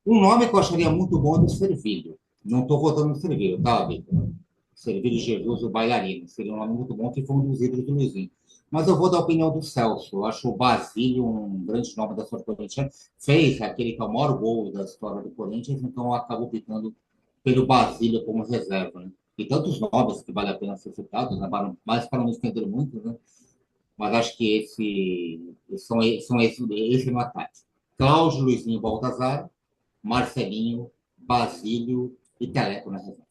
Um nome que eu acharia muito bom é do Servilho. Não estou votando no Servilho, tá, Vitor? Servilho Jesus, o bailarino. Seria um nome muito bom que foi um dos ídolos do Luizinho. Mas eu vou dar a opinião do Celso. Eu acho o Basílio um grande nome da história do Corinthians. Fez aquele que é o maior gol da história do Corinthians, então eu acabo optando pelo Basílio como reserva. Né? E tantos nomes que vale a pena ser citados, né? Mas para não estender muito, né? Mas acho que esse no ataque. Cláudio, Luizinho, Baltazar, Marcelinho, Basílio e Teleco na reserva.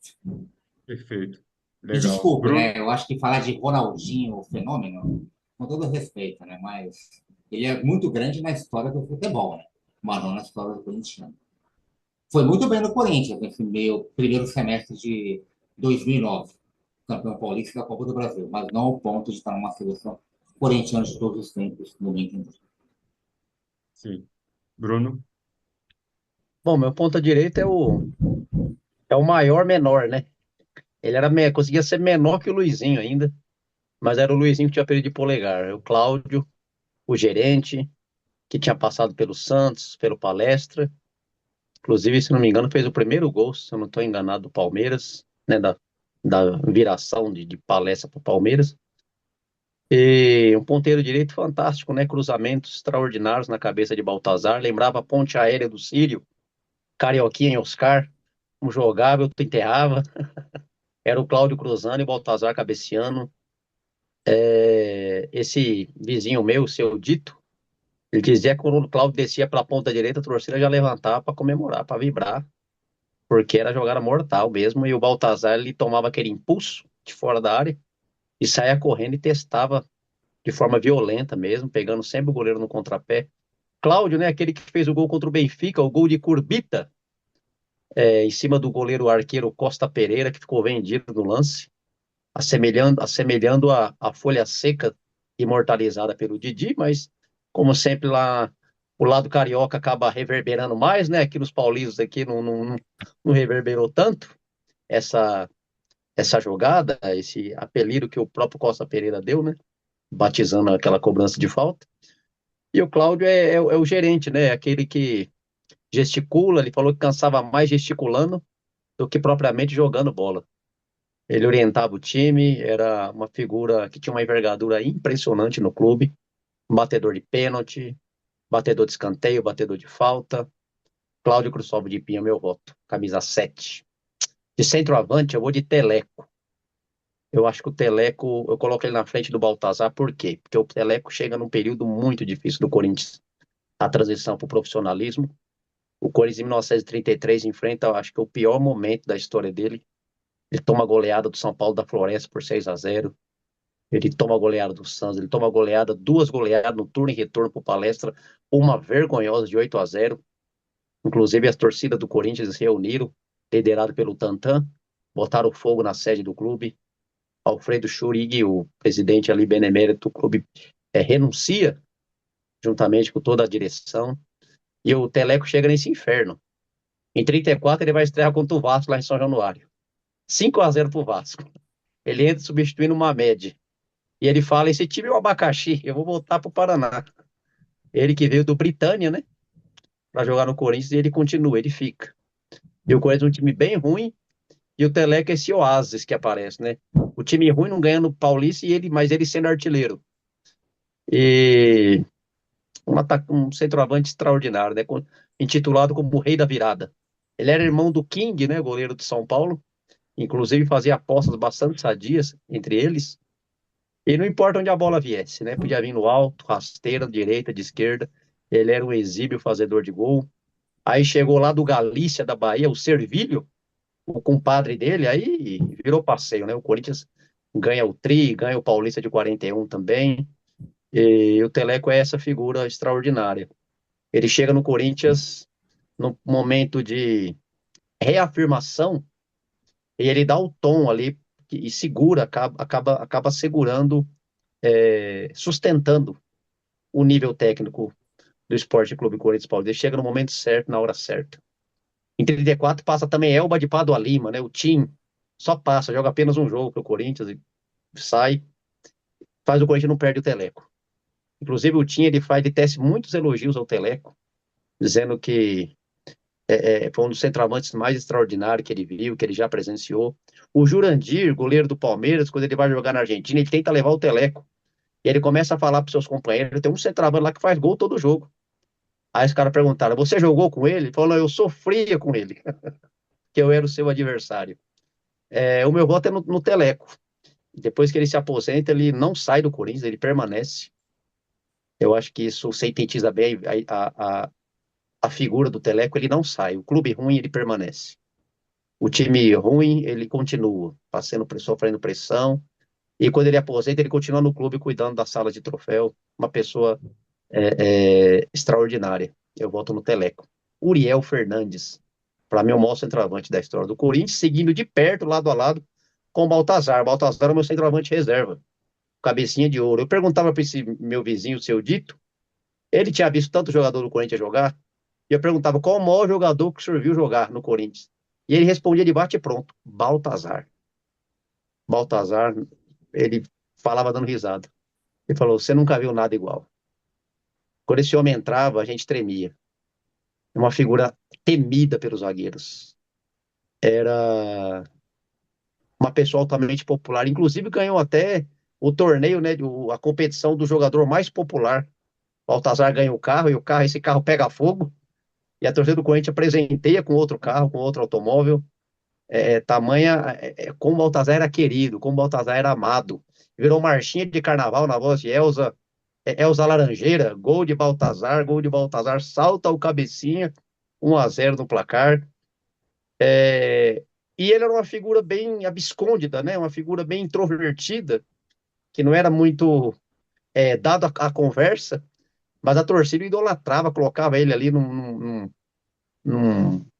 Perfeito. E Legal. desculpe, Bruno? né? Eu acho que falar de Ronaldinho, o fenômeno, com todo respeito, né? Mas ele é muito grande na história do futebol, né? Mas não na história do Corinthians. Foi muito bem no Corinthians, nesse meu primeiro semestre de 2009, campeão paulista da Copa do Brasil, mas não ao ponto de estar numa seleção corintiana de todos os tempos, no meu entender. Sim. Bruno? Bom, meu ponta direita é o maior menor, né? Conseguia ser menor que o Luizinho ainda, mas era o Luizinho que tinha apelido de polegar. O Cláudio, o gerente, que tinha passado pelo Santos, pelo Palestra. Inclusive, se não me engano, fez o primeiro gol, se eu não estou enganado, do Palmeiras, né? Da viração de Palestra para o Palmeiras. E um ponteiro direito fantástico, né? Cruzamentos extraordinários na cabeça de Baltazar. Lembrava a ponte aérea do Sírio, Carioquinha em Oscar. Um jogava, outro enterrava. Era o Cláudio cruzando e o Baltazar cabeceando. Esse vizinho meu, o seu Dito, ele dizia que quando o Cláudio descia para a ponta direita, a torcida já levantava para comemorar, para vibrar, porque era jogada mortal mesmo. E o Baltazar, ele tomava aquele impulso de fora da área e saía correndo e testava de forma violenta mesmo, pegando sempre o goleiro no contrapé. Cláudio, né, aquele que fez o gol contra o Benfica, o gol de Curbita, em cima do goleiro arqueiro Costa Pereira, que ficou vendido no lance, assemelhando a folha seca imortalizada pelo Didi, mas como sempre lá o lado carioca acaba reverberando mais, né? Aqui nos paulistas aqui não reverberou tanto essa essa jogada, esse apelido que o próprio Costa Pereira deu, né? Batizando aquela cobrança de falta. E o Cláudio é o gerente, né? Aquele que gesticula, ele falou que cansava mais gesticulando do que propriamente jogando bola. Ele orientava o time, era uma figura que tinha uma envergadura impressionante no clube, batedor de pênalti, batedor de escanteio, batedor de falta. Cláudio Cristóvão de Pinha, meu voto, camisa 7. De centroavante, eu vou de Teleco. Eu acho que o Teleco, eu coloco ele na frente do Baltazar, por quê? Porque o Teleco chega num período muito difícil do Corinthians, a transição para o profissionalismo. O Corinthians, em 1933, enfrenta, eu acho que o pior momento da história dele. Ele toma a goleada do São Paulo da Floresta por 6-0. Ele toma a goleada do Santos, ele toma a goleada, duas goleadas no turno e retorno para Palestra, uma vergonhosa de 8-0. Inclusive, as torcidas do Corinthians se reuniram, liderado pelo Tantan, botaram fogo na sede do clube. Alfredo Churig, o presidente ali benemérito do clube, renuncia, juntamente com toda a direção, e o Teleco chega nesse inferno. Em 34, ele vai estrear contra o Vasco lá em São Januário. 5-0 pro Vasco. Ele entra substituindo o Mamed. E ele fala: esse time é o abacaxi, eu vou voltar pro Paraná. Ele que veio do Britânia, né? Pra jogar no Corinthians, e ele continua, ele fica. E o Corinthians é um time bem ruim, e o Teleco é esse oásis que aparece, né? O time ruim não ganha no Paulista, mas ele sendo artilheiro. E um centroavante extraordinário, né? Intitulado como o Rei da Virada. Ele era irmão do King, né, goleiro de São Paulo. Inclusive fazia apostas bastante sadias entre eles. E não importa onde a bola viesse, né? Podia vir no alto, rasteira, direita, de esquerda. Ele era um exímio fazedor de gol. Aí chegou lá do Galícia, da Bahia, o Servilho, o compadre dele, aí virou passeio, né? O Corinthians ganha o Tri, ganha o Paulista de 41 também. E o Teleco é essa figura extraordinária. Ele chega no Corinthians no momento de reafirmação e ele dá o tom ali e segura, acaba segurando, sustentando o nível técnico do Esporte Clube Corinthians Paulista. Ele chega no momento certo, na hora certa. Em 34 passa também Elba de Padua Lima, né? O Tim só passa, joga apenas um jogo para o Corinthians e sai, faz o Corinthians não perde o Teleco. Inclusive o Tim ele tece muitos elogios ao Teleco, dizendo que foi um dos centroavantes mais extraordinários que ele viu, que ele já presenciou. O Jurandir, goleiro do Palmeiras, quando ele vai jogar na Argentina, ele tenta levar o Teleco. E ele começa a falar para seus companheiros, tem um centroavante lá que faz gol todo jogo. Aí os caras perguntaram, você jogou com ele? Ele falou, não, eu sofria com ele, que eu era o seu adversário. O meu voto é no Teleco. Depois que ele se aposenta, ele não sai do Corinthians, ele permanece. Eu acho que isso sintetiza bem a figura do Teleco, ele não sai. O clube ruim, ele permanece. O time ruim, ele continua sofrendo pressão. E quando ele aposenta, ele continua no clube cuidando da sala de troféu. Uma pessoa extraordinária. Eu voto no Teleco. Uriel Fernandes, para mim, é o maior centroavante da história do Corinthians, seguindo de perto, lado a lado, com o Baltazar. O Baltazar é o meu centroavante reserva, cabecinha de ouro. Eu perguntava para esse meu vizinho, o seu Dito, ele tinha visto tanto jogador do Corinthians jogar, e eu perguntava qual o maior jogador que o senhor viu jogar no Corinthians. E ele respondia de bate pronto, Baltazar. Baltazar, ele falava dando risada. Ele falou, você nunca viu nada igual. Quando esse homem entrava, a gente tremia. Uma figura temida pelos zagueiros. Era uma pessoa altamente popular. Inclusive ganhou até o torneio, né, a competição do jogador mais popular. O Baltazar ganha o carro e esse carro pega fogo. E a torcida do Corinthians presenteia com outro carro, com outro automóvel. Como o Baltazar era querido, como o Baltazar era amado. Virou marchinha de carnaval na voz de Elza Laranjeira, gol de Baltazar, salta o cabecinha, 1-0 no placar. E ele era uma figura bem abscôndida, né? Uma figura bem introvertida, que não era muito dado à conversa, mas a torcida idolatrava, colocava ele ali num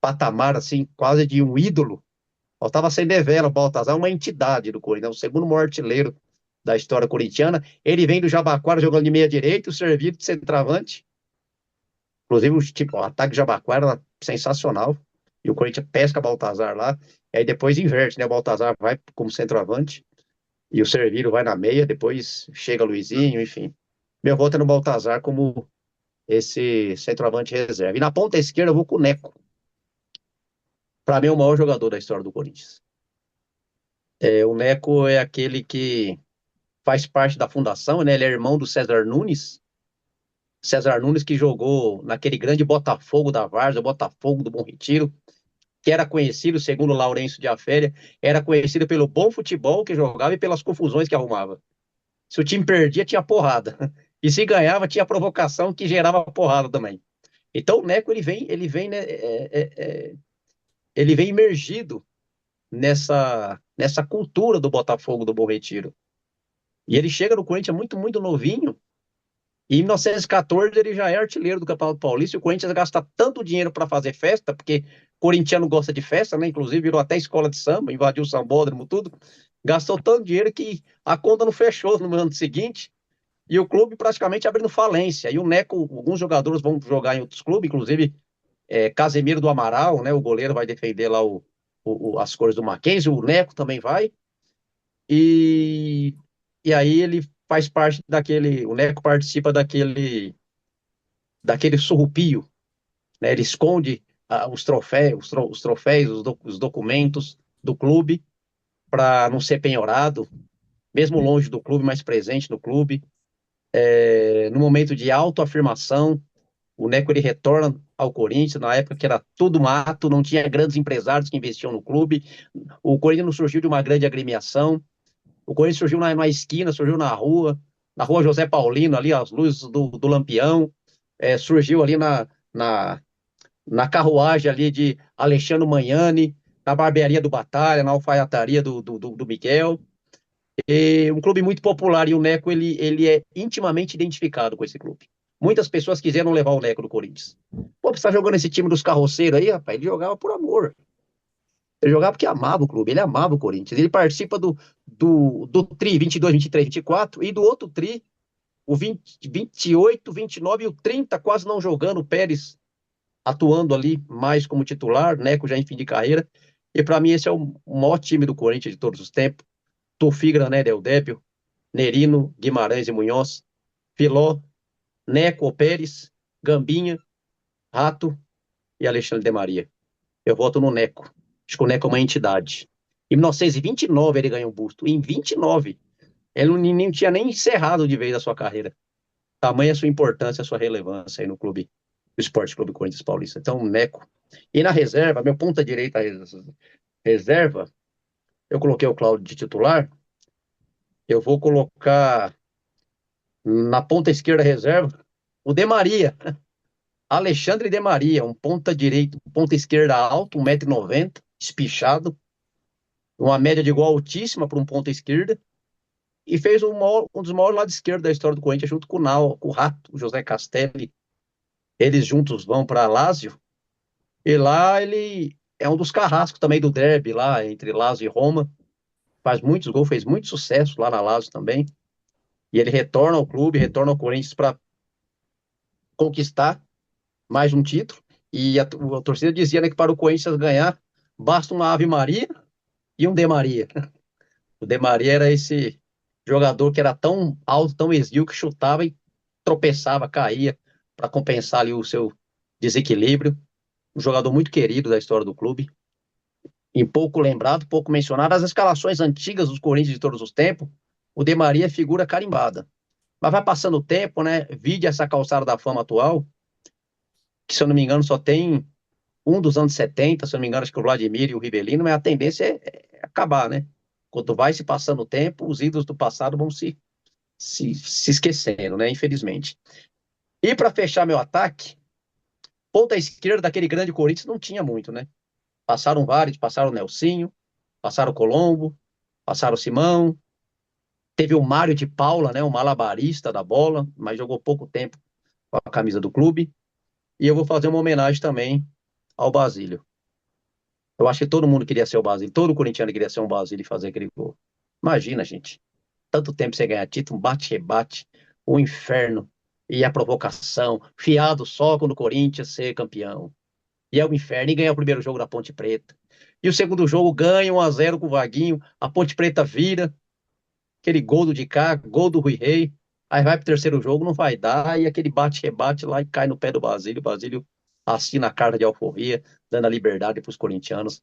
patamar assim, quase de um ídolo. Faltava acender vela, o Baltazar, uma entidade do Corinthians, o segundo maior artilheiro da história corintiana. Ele vem do Jabaquara jogando de meia direita, o servido de centroavante. Inclusive, o ataque de Jabaquara era sensacional. E o Corinthians pesca Baltazar lá. E aí depois inverte, né? O Baltazar vai como centroavante e o Servírio vai na meia. Depois chega Luizinho, enfim. Meu voto é no Baltazar como esse centroavante reserva. E na ponta esquerda eu vou com o Neco. Para mim é o maior jogador da história do Corinthians. O Neco é aquele que faz parte da fundação, né? Ele é irmão do César Nunes. César Nunes que jogou naquele grande Botafogo da Várzea, Botafogo do Bom Retiro, que era conhecido, segundo Laurêncio de Aféria, era conhecido pelo bom futebol que jogava e pelas confusões que arrumava. Se o time perdia, tinha porrada. E se ganhava, tinha provocação que gerava porrada também. Então o Neco, né, ele vem imergido nessa cultura do Botafogo do Bom Retiro. E ele chega no Corinthians muito, muito novinho. E em 1914 ele já é artilheiro do Campeonato Paulista. E o Corinthians gasta tanto dinheiro para fazer festa, porque corintiano gosta de festa, né? Inclusive virou até escola de samba, invadiu o sambódromo, tudo. Gastou tanto dinheiro que a conta não fechou no ano seguinte. E o clube praticamente abrindo falência. E o Neco, alguns jogadores vão jogar em outros clubes, inclusive Casemiro do Amaral, né? O goleiro vai defender lá as cores do Mackenzie. O Neco também vai. E, e aí ele faz parte daquele. O Neco participa daquele surrupio, né? Ele esconde os troféus, os documentos do clube para não ser penhorado, mesmo longe do clube, mas presente no clube. No momento de autoafirmação, o Neco ele retorna ao Corinthians, na época que era tudo mato, não tinha grandes empresários que investiam no clube. O Corinthians não surgiu de uma grande agremiação. O Corinthians surgiu na esquina, surgiu na rua José Paulino, ali, as luzes do Lampião. Surgiu ali na, na carruagem ali de Alexandre Magnani, na barbearia do Batalha, na alfaiataria do Miguel. Um clube muito popular e o Neco ele é intimamente identificado com esse clube. Muitas pessoas quiseram levar o Neco do Corinthians. Pô, você tá jogando esse time dos carroceiros aí, rapaz? Ele jogava por amor. Ele jogava porque amava o clube, ele amava o Corinthians. Ele participa do Tri 22, 23, 24 e do outro Tri, o 20, 28, 29 e o 30, quase não jogando. O Pérez atuando ali mais como titular, Neco já em fim de carreira. E para mim esse é o maior time do Corinthians de todos os tempos. Tufi, Granero, Eudébio, Nerino, Guimarães e Munhoz, Filó, Neco, Pérez, Gambinha, Rato e Alexandre de Maria. Eu voto no Neco. Acho que o Neco é uma entidade. Em 1929 ele ganhou um busto. Em 29, ele não tinha nem encerrado de vez a sua carreira. Tamanha a sua importância, a sua relevância aí no clube, no Esporte Clube Corinthians Paulista. Então, Neco. E na reserva, meu ponta direita reserva, eu coloquei o Cláudio de titular. Eu vou colocar na ponta esquerda reserva o De Maria. Alexandre De Maria, um ponta direito, ponta esquerda alto, 1,90 m, espichado, uma média de gol altíssima para um ponta esquerda, e fez um dos maiores lados esquerdos da história do Corinthians, junto com com o Rato, o José Castelli. Eles juntos vão para Lazio, e lá ele é um dos carrascos também do derby, lá entre Lazio e Roma. Faz muitos gols, fez muito sucesso lá na Lazio também. E ele retorna ao clube, retorna ao Corinthians para conquistar mais um título. E a torcida dizia, né, que para o Corinthians ganhar, basta uma Ave Maria e um De Maria. O De Maria era esse jogador que era tão alto, tão esguio, que chutava e tropeçava, caía, para compensar ali o seu desequilíbrio. Um jogador muito querido da história do clube. E pouco lembrado, pouco mencionado. As escalações antigas dos Corinthians de todos os tempos, o De Maria é figura carimbada. Mas vai passando o tempo, né? Vide essa calçada da fama atual, que, se eu não me engano, só tem um dos anos 70, se eu não me engano, acho que o Vladimir e o Rivelino, mas a tendência é acabar, né? Quando vai se passando o tempo, os ídolos do passado vão se esquecendo, né? Infelizmente. E para fechar meu ataque, ponta esquerda daquele grande Corinthians não tinha muito, né? Passaram vários, passaram o Nelsinho, passaram o Colombo, passaram o Simão, teve o Mário de Paula, né? O malabarista da bola, mas jogou pouco tempo com a camisa do clube. E eu vou fazer uma homenagem também ao Basílio. Eu acho que todo mundo queria ser o Basílio, todo corintiano queria ser um Basílio e fazer aquele gol. Imagina, gente, tanto tempo sem ganhar título, um bate-rebate, o inferno e a provocação, fiado só quando o Corinthians ser campeão. E é o inferno, e ganha o primeiro jogo da Ponte Preta. E o segundo jogo ganha 1-0 com o Vaguinho, a Ponte Preta vira, aquele gol do Dicá, gol do Rui Rei, aí vai pro terceiro jogo, não vai dar, e aquele bate-rebate lá e cai no pé do Basílio, o Basílio assina a carta de alforria, dando a liberdade pros corintianos.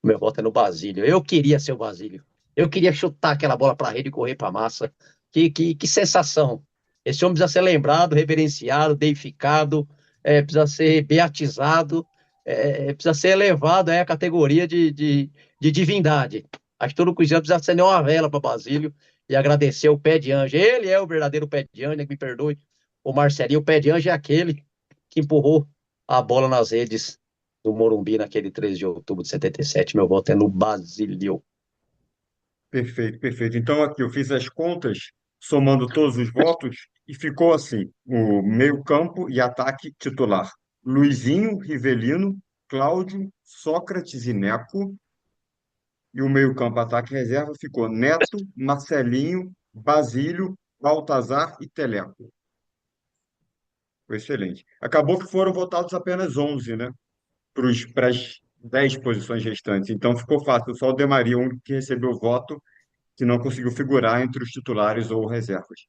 O meu voto é no Basílio. Eu queria ser o Basílio. Eu queria chutar aquela bola pra rede e correr pra massa. Que sensação. Esse homem precisa ser lembrado, reverenciado, deificado, precisa ser beatizado, precisa ser elevado à categoria de divindade. Acho que todo corintiano precisa acender uma vela para Basílio e agradecer o pé de anjo. Ele é o verdadeiro pé de anjo, né, que me perdoe, o Marcelinho. O pé de anjo é aquele que empurrou a bola nas redes do Morumbi naquele 13 de outubro de 77. Meu voto é no Basílio. Perfeito, perfeito. Então, aqui eu fiz as contas, somando todos os votos, e ficou assim: o meio-campo e ataque titular: Luizinho, Rivelino, Cláudio, Sócrates e Neco. E o meio-campo, ataque reserva, ficou Neto, Marcelinho, Basílio, Baltazar e Teleco. Foi excelente. Acabou que foram votados apenas 11, né? Para as 10 posições restantes. Então ficou fácil. Só o De Maria, o único que recebeu voto, que não conseguiu figurar entre os titulares ou reservas.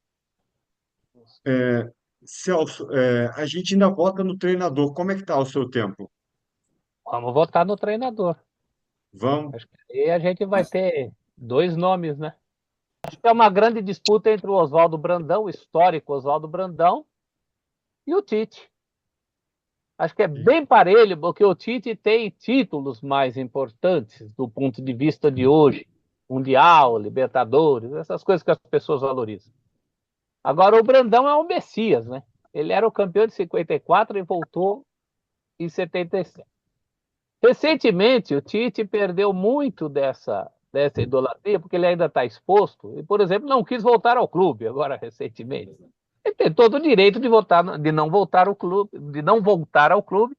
É, Celso, a gente ainda vota no treinador. Como é que está o seu tempo? Vamos votar no treinador. Vamos? Acho que aí a gente vai ter dois nomes, né? Acho que é uma grande disputa entre o Oswaldo Brandão, o histórico Oswaldo Brandão, e o Tite. Acho que é bem parelho, porque o Tite tem títulos mais importantes do ponto de vista de hoje. Mundial, Libertadores, essas coisas que as pessoas valorizam. Agora, o Brandão é um Messias, né? Ele era o campeão de 54 e voltou em 77. Recentemente, o Tite perdeu muito dessa idolatria, porque ele ainda está exposto, e, por exemplo, não quis voltar ao clube, agora recentemente. Ele tem todo o direito de não voltar ao clube, de não voltar ao clube,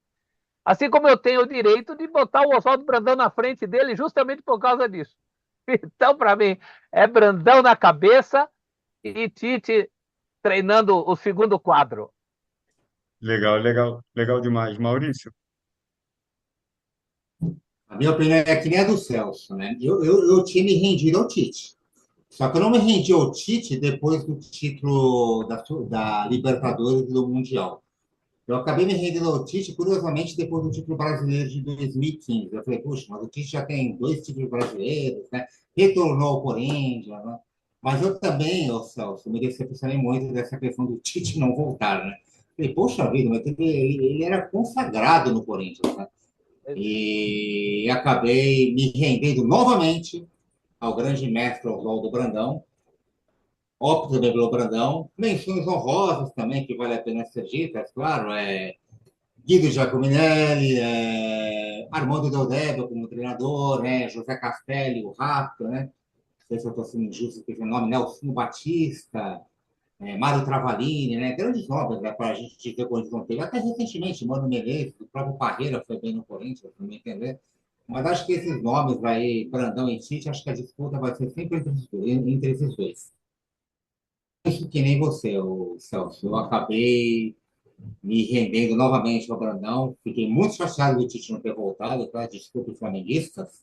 assim como eu tenho o direito de botar o Oswaldo Brandão na frente dele justamente por causa disso. Então, para mim, é Brandão na cabeça e Tite treinando o segundo quadro. Legal, legal, legal demais. Maurício, A minha opinião é que nem a do Celso, né? Eu tinha me rendido ao Tite. Só que eu não me rendi ao Tite depois do título da Libertadores e do Mundial. Eu acabei me rendendo ao Tite, curiosamente, depois do título brasileiro de 2015. Eu falei, puxa, mas o Tite já tem 2 títulos brasileiros, né? Retornou ao Corinthians, né? Mas eu também, ô Celso, me decepcionei muito dessa questão do Tite não voltar, né? Falei, poxa vida, mas ele era consagrado no Corinthians, né? E acabei me rendendo novamente ao grande mestre Oswaldo Brandão. Opto também pelo Brandão. Menções honrosas também, que vale a pena ser ditas, claro. Guido Giacominelli, Armando Del Débio como treinador, né? José Castelli, o Rato, né? Não sei se eu estou sendo injusto com esse nome, Nelson Batista, Mário Travalini, né? Grandes nomes, né, para a gente dizer que o Corinthians não teve. Até recentemente, Mano Menezes, o próprio Parreira foi bem no Corinthians, para me entender. Mas acho que esses nomes aí, Brandão e Tite, acho que a disputa vai ser sempre entre esses dois. Acho que nem você, o Celso. Eu acabei me rendendo novamente ao Brandão. Fiquei muito chateado do Tite não ter voltado, tá? Desculpe os flamenguistas,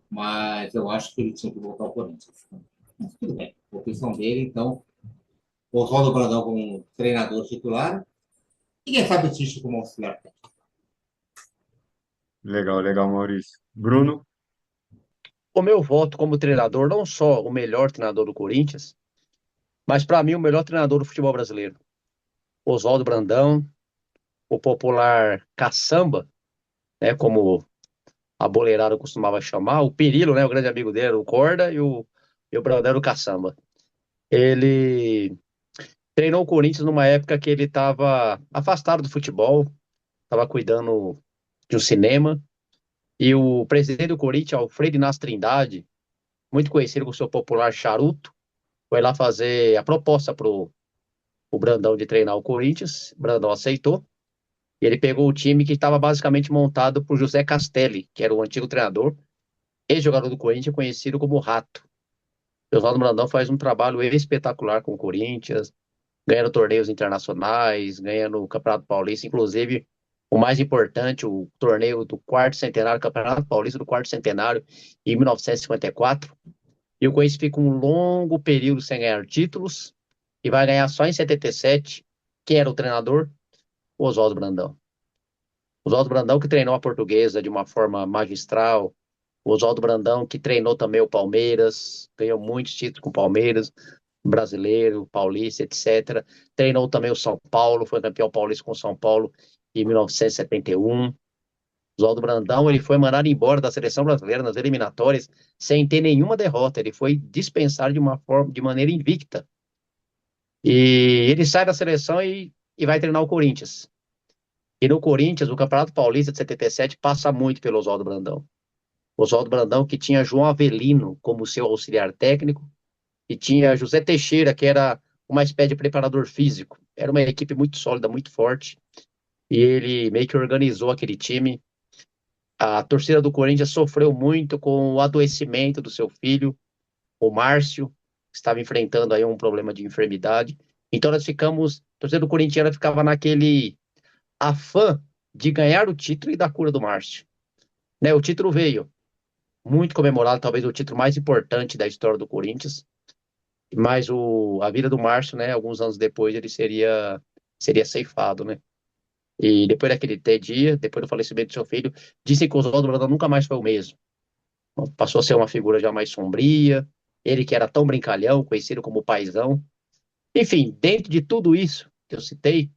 mas eu acho que ele tinha que voltar ao Corinthians. Mas tudo bem, a opção dele, então, Oswaldo Brandão como treinador titular e quem sabe o Tite como auxiliar técnico. legal, legal, Maurício. Bruno, O meu voto como treinador, não só o melhor treinador do Corinthians, mas para mim o melhor treinador do futebol brasileiro. Oswaldo Brandão, o popular caçamba, né, como a boleirada costumava chamar, o Perilo, né, o grande amigo dele, o Corda e o Brandão era o caçamba. Ele treinou o Corinthians numa época que ele estava afastado do futebol, estava cuidando de um cinema, e o presidente do Corinthians, Alfredo Inácio Trindade, muito conhecido com o seu popular charuto, foi lá fazer a proposta pro o Brandão de treinar o Corinthians. O Brandão aceitou. E ele pegou o time que estava basicamente montado por José Castelli, que era o antigo treinador, ex-jogador do Corinthians, conhecido como Rato. O Oswaldo Brandão faz um trabalho espetacular com o Corinthians, ganhando torneios internacionais, ganhando o Campeonato Paulista, inclusive o mais importante, o torneio do quarto centenário, Campeonato Paulista do quarto centenário, em 1954. E o Corinthians fica um longo período sem ganhar títulos e vai ganhar só em 77, que era o treinador, o Oswaldo Brandão. O Oswaldo Brandão que treinou a Portuguesa de uma forma magistral, o Oswaldo Brandão que treinou também o Palmeiras, ganhou muitos títulos com o Palmeiras, brasileiro, paulista, etc. Treinou também o São Paulo, foi campeão paulista com o São Paulo em 1971. Oswaldo Brandão, ele foi mandado embora da seleção brasileira nas eliminatórias sem ter nenhuma derrota. Ele foi dispensado de uma forma, de maneira invicta. E ele sai da seleção e vai treinar o Corinthians. E no Corinthians, o Campeonato Paulista de 77 passa muito pelo Oswaldo Brandão. Oswaldo Brandão que tinha João Avelino como seu auxiliar técnico e tinha José Teixeira, que era uma espécie de preparador físico. Era uma equipe muito sólida, muito forte. E ele meio que organizou aquele time. A torcida do Corinthians sofreu muito com o adoecimento do seu filho, o Márcio, que estava enfrentando aí um problema de enfermidade. Então a torcida do Corinthians ficava naquele afã de ganhar o título e da cura do Márcio. Né, o título veio, muito comemorado, talvez o título mais importante da história do Corinthians, mas a vida do Márcio, né, alguns anos depois, ele seria ceifado, né? E depois daquele dia, depois do falecimento do seu filho, dizem que o Oswaldo Brandão nunca mais foi o mesmo. Passou a ser uma figura já mais sombria, ele que era tão brincalhão, conhecido como paizão. Enfim, dentro de tudo isso que eu citei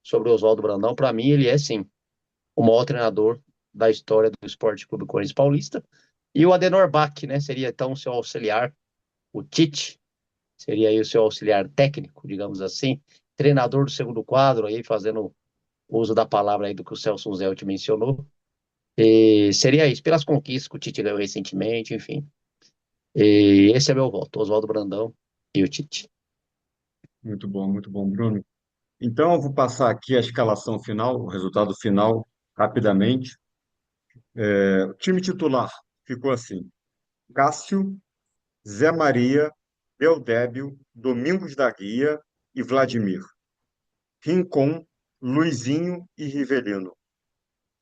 sobre o Oswaldo Brandão, para mim ele é sim o maior treinador da história do Esporte Clube Corinthians Paulista. E o Adenor Bach, né? Seria então o seu auxiliar, o Tite, seria aí o seu auxiliar técnico, digamos assim, treinador do segundo quadro, aí fazendo uso da palavra aí do que o Celso Zelt mencionou. E seria isso, pelas conquistas que o Tite ganhou recentemente, enfim. E esse é meu voto, Oswaldo Brandão e o Tite. Muito bom, Bruno. Então, eu vou passar aqui a escalação final, o resultado final, rapidamente. O time titular ficou assim: Cássio, Zé Maria, Eudébio, Domingos da Guia e Vladimir. Rincon, Luizinho e Rivelino.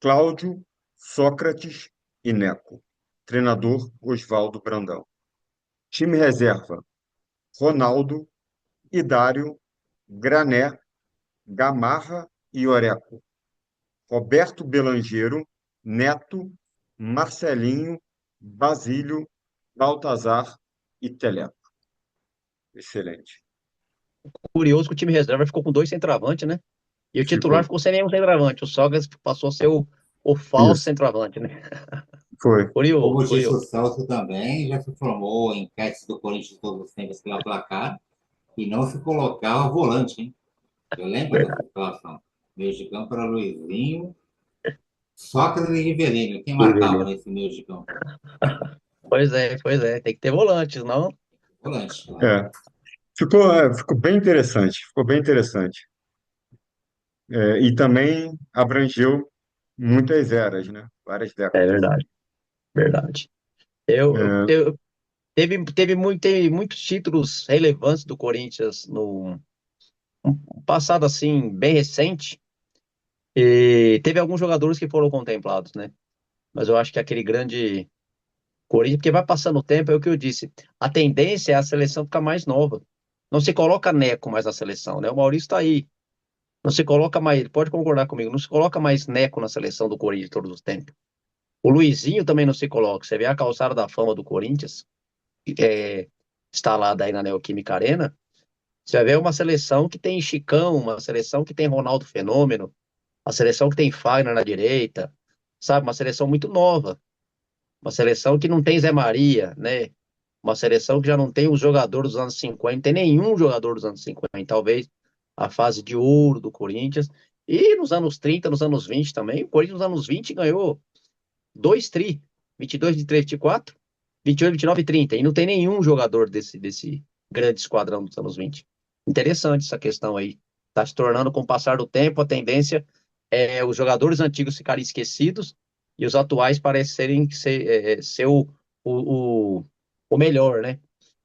Cláudio, Sócrates e Neco. Treinador Oswaldo Brandão. Time reserva: Ronaldo, Idário, Grané, Gamarra e Oreco. Roberto Belangeiro, Neto, Marcelinho, Basílio, Baltazar e Teleco. Excelente. Curioso que o time reserva ficou com dois centroavantes, né? E o titular Ficou. ficou sem nenhum centroavante. O Sócrates passou a ser o falso Isso. centroavante, né? Foi. Curioso, Como disse o curioso. Celso também, já se formou em enquete do Corinthians todos os tempos pela Placar, e não se colocava volante, hein? Eu lembro dessa situação. Meio de campo era Luizinho, Sócrates e Rivelino. Quem marcava Rivelino. nesse meio de campo? Pois é. Tem que ter volantes, não? Volante, claro. É. Ficou bem interessante. Ficou bem interessante. E também abrangeu muitas eras, né? Várias É décadas. verdade, verdade. Eu, É, eu, teve muitos títulos relevantes do Corinthians no passado, assim, bem recente. E teve alguns jogadores que foram contemplados, né? Mas eu acho que aquele grande Corinthians, porque vai passando o tempo, é o que eu disse. A tendência é a seleção ficar mais nova. Não se coloca Neco mais na seleção, né? O Maurício tá aí. Não se coloca mais, ele pode concordar comigo, não se coloca mais Neco na seleção do Corinthians todos os tempos. O Luizinho também não se coloca. Você vê a calçada da fama do Corinthians, é, instalada aí na Neoquímica Arena. Você vai ver uma seleção que tem Chicão, uma seleção que tem Ronaldo Fenômeno, uma seleção que tem Fagner na direita, sabe? Uma seleção muito nova. Uma seleção que não tem Zé Maria, né? Uma seleção que já não tem os jogadores dos anos 50, não tem nenhum jogador dos anos 50, talvez a fase de ouro do Corinthians. E nos anos 30, nos anos 20 também, o Corinthians nos anos 20 ganhou dois tri, 22, 23, 24, 28, 29 e 30. E não tem nenhum jogador desse grande esquadrão dos anos 20. Interessante essa questão aí. Está se tornando, com o passar do tempo, a tendência é os jogadores antigos ficarem esquecidos e os atuais parecerem ser o, o melhor, né?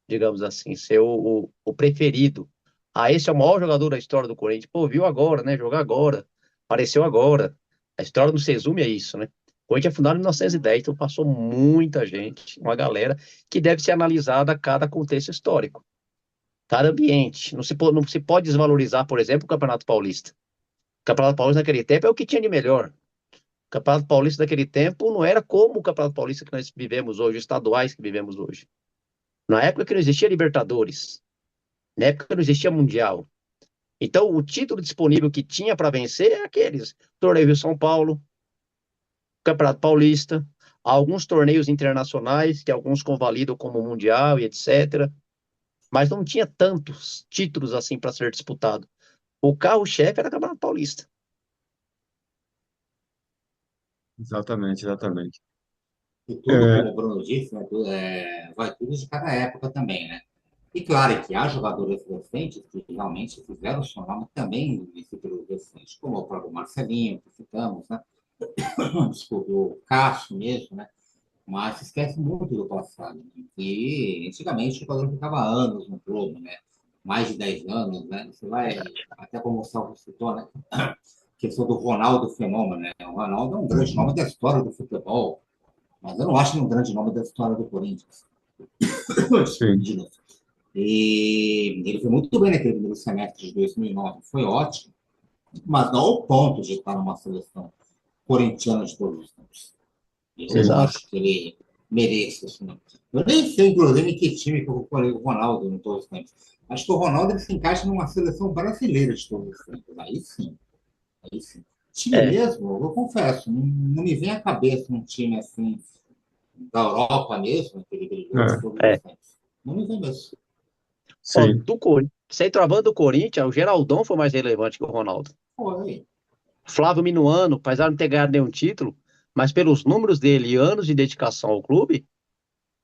Digamos assim, ser o preferido. Ah, esse é o maior jogador da história do Corinthians. Pô, viu agora, né? Jogar agora. Apareceu agora. A história não se resume a isso, né? O Corinthians é fundado em 1910, então passou muita gente, uma galera, que deve ser analisada a cada contexto histórico, cada ambiente. Não se pode desvalorizar, por exemplo, o Campeonato Paulista. O Campeonato Paulista naquele tempo é o que tinha de melhor. O Campeonato Paulista daquele tempo não era como o Campeonato Paulista que nós vivemos hoje, os estaduais que vivemos hoje. Na época que não existia Libertadores, na época que não existia Mundial. Então, o título disponível que tinha para vencer é aqueles. Torneio Rio São Paulo, Campeonato Paulista, alguns torneios internacionais, que alguns convalidam como Mundial e etc. Mas não tinha tantos títulos assim para ser disputado. O carro-chefe era o Campeonato Paulista. exatamente, exatamente. E tudo, É, como o Bruno disse, né, vai tudo de cada época também, né? E claro que há jogadores recentes que realmente fizeram o seu nome também em títulos recentes, como o próprio Marcelinho, que citamos, né? Desculpe, o Cássio mesmo, né? Mas se esquece muito do passado, né? E antigamente o jogador ficava anos no clube, né? Mais de 10 anos, né? Você vai, até como o Salvo citou, né? A questão do Ronaldo Fenômeno, né? O Ronaldo é um grande nome da história do futebol, mas eu não acho ele um grande nome da história do Corinthians. sim, De novo. E ele foi muito bem naquele primeiro semestre de 2009, foi ótimo, mas não ao ponto de estar numa seleção corintiana de todos os tempos. Eu não sim. Exato. acho que ele mereça isso, não. Eu nem sei, inclusive, em que time que eu coloquei o Ronaldo em todos os tempos. Acho que o Ronaldo ele se encaixa numa seleção brasileira de todos os tempos. Aí sim, aí sim. Time É, mesmo, eu confesso, não me vem à cabeça um time assim, da Europa mesmo, aquele brilhou É, todos os é. tempos. Não me vem mesmo. Ó, sim. centroavante do Corinthians, o Geraldão foi mais relevante que o Ronaldo. Foi. Flávio Minuano, apesar de não ter ganhado nenhum título, mas pelos números dele e anos de dedicação ao clube,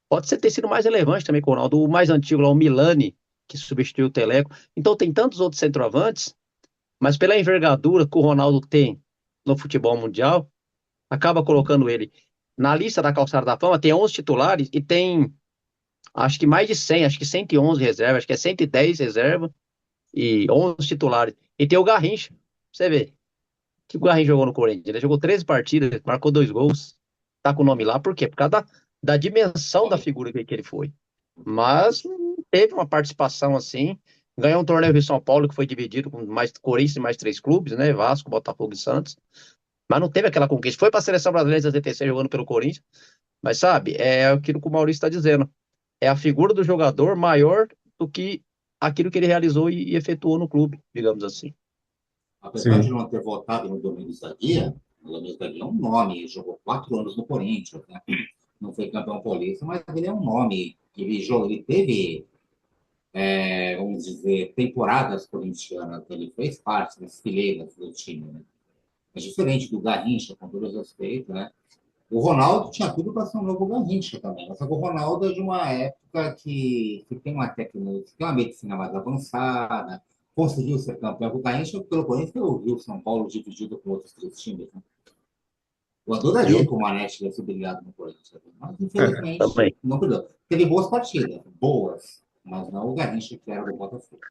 pode ser ter sido mais relevante também que o Ronaldo. O mais antigo lá, o Milani, que substituiu o Teleco. Então tem tantos outros centroavantes, mas pela envergadura que o Ronaldo tem no futebol mundial, acaba colocando ele na lista da calçada da fama. Tem 11 titulares e tem, acho que mais de 100, acho que 111 reservas, acho que é 110 reservas e 11 titulares. E tem o Garrincha, você vê, que o Garrincha jogou no Corinthians. Ele jogou 13 partidas, marcou 2 gols, tá com o nome lá, por quê? Por causa da dimensão da Olha, figura que ele foi. Mas teve uma participação assim, ganhou um torneio em São Paulo que foi dividido com mais Corinthians e mais 3 clubes, né? Vasco, Botafogo e Santos. Mas não teve aquela conquista. Foi para a seleção brasileira de 76 jogando pelo Corinthians, mas sabe, é aquilo que o Maurício está dizendo. É a figura do jogador maior do que aquilo que ele realizou e efetuou no clube, digamos assim. apesar de Sim. não ter votado no Domingos da Guia, o Domingos da Guia é um nome, jogou 4 anos no Corinthians, né? Não foi campeão paulista, mas ele é um nome. Ele teve, vamos dizer, temporadas corintianas, ele fez parte das fileiras do time, né? É diferente do Garrincha, com todo respeito, né? O Ronaldo tinha tudo para ser um novo Garrincha também. Só que o Ronaldo é de uma época que tem uma tecnologia, tem uma medicina mais avançada, conseguiu ser campeão. O Garrincha, pelo Corinthians, eu vi o São Paulo dividido com outros 3 times. Né? Eu adoraria Eu que o Mané tivesse brilhado no Corinthians, mas É. infelizmente também. não brilhou. Teve boas partidas, boas, mas não o Garrincha que era do Botafogo.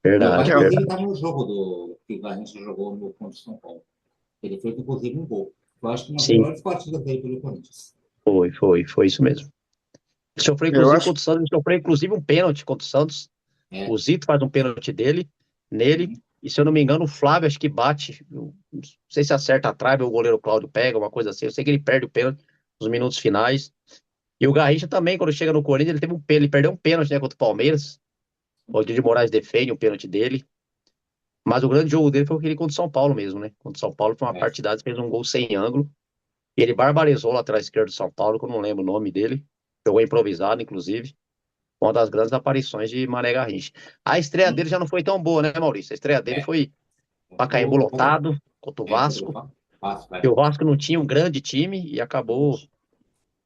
Meu pai, Verdade, É, inclusive, verdade. estava no jogo que o Garrincha jogou no contra o São Paulo. Ele fez, inclusive, um gol. Eu acho que uma das Sim, melhores partidas dele pelo Corinthians. foi isso mesmo. Ele sofreu, eu inclusive, acho. contra o Santos, ele sofreu, inclusive, um pênalti contra o Santos. O É, Zito faz um pênalti nele, e se eu não me engano, o Flávio acho que bate. Não sei se acerta a trave ou o goleiro Cláudio pega, uma coisa assim. Eu sei que ele perde o pênalti nos minutos finais. E o Garrincha também, quando chega no Corinthians, ele teve um pênalti, ele perdeu um pênalti, né, contra o Palmeiras. O Didi de Moraes defende um pênalti dele. Mas o grande jogo dele foi aquele contra o São Paulo mesmo, né? Contra o São Paulo foi uma é. partidade, fez um gol sem ângulo. E ele barbarizou o lateral esquerdo do São Paulo, que eu não lembro o nome dele. Jogou improvisado, inclusive. Uma das grandes aparições de Mané Garrincha. A estreia dele já não foi tão boa, né, Maurício? A estreia dele É, foi Pacaembu contra lotado, contra o Vasco. o Vasco, E é. o Vasco não tinha um grande time e acabou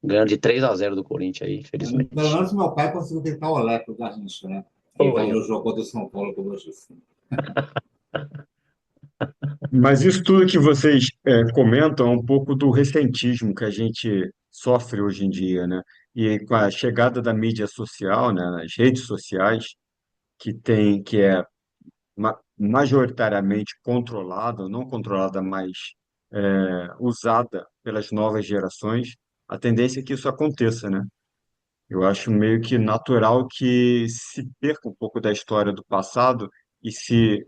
ganhando de 3-0 do Corinthians aí, Pelo infelizmente. menos meu pai conseguiu tentar o Olé pro Garrincha, né? Ele Foi, estava ó. no jogo do São Paulo, como eu disse. Mas isso tudo que vocês comentam é um pouco do ressentismo que a gente sofre hoje em dia, né? E com a chegada da mídia social, né, nas redes sociais, que é majoritariamente controlada, ou não controlada, mas usada pelas novas gerações, a tendência é que isso aconteça, né? Eu acho meio que natural que se perca um pouco da história do passado e se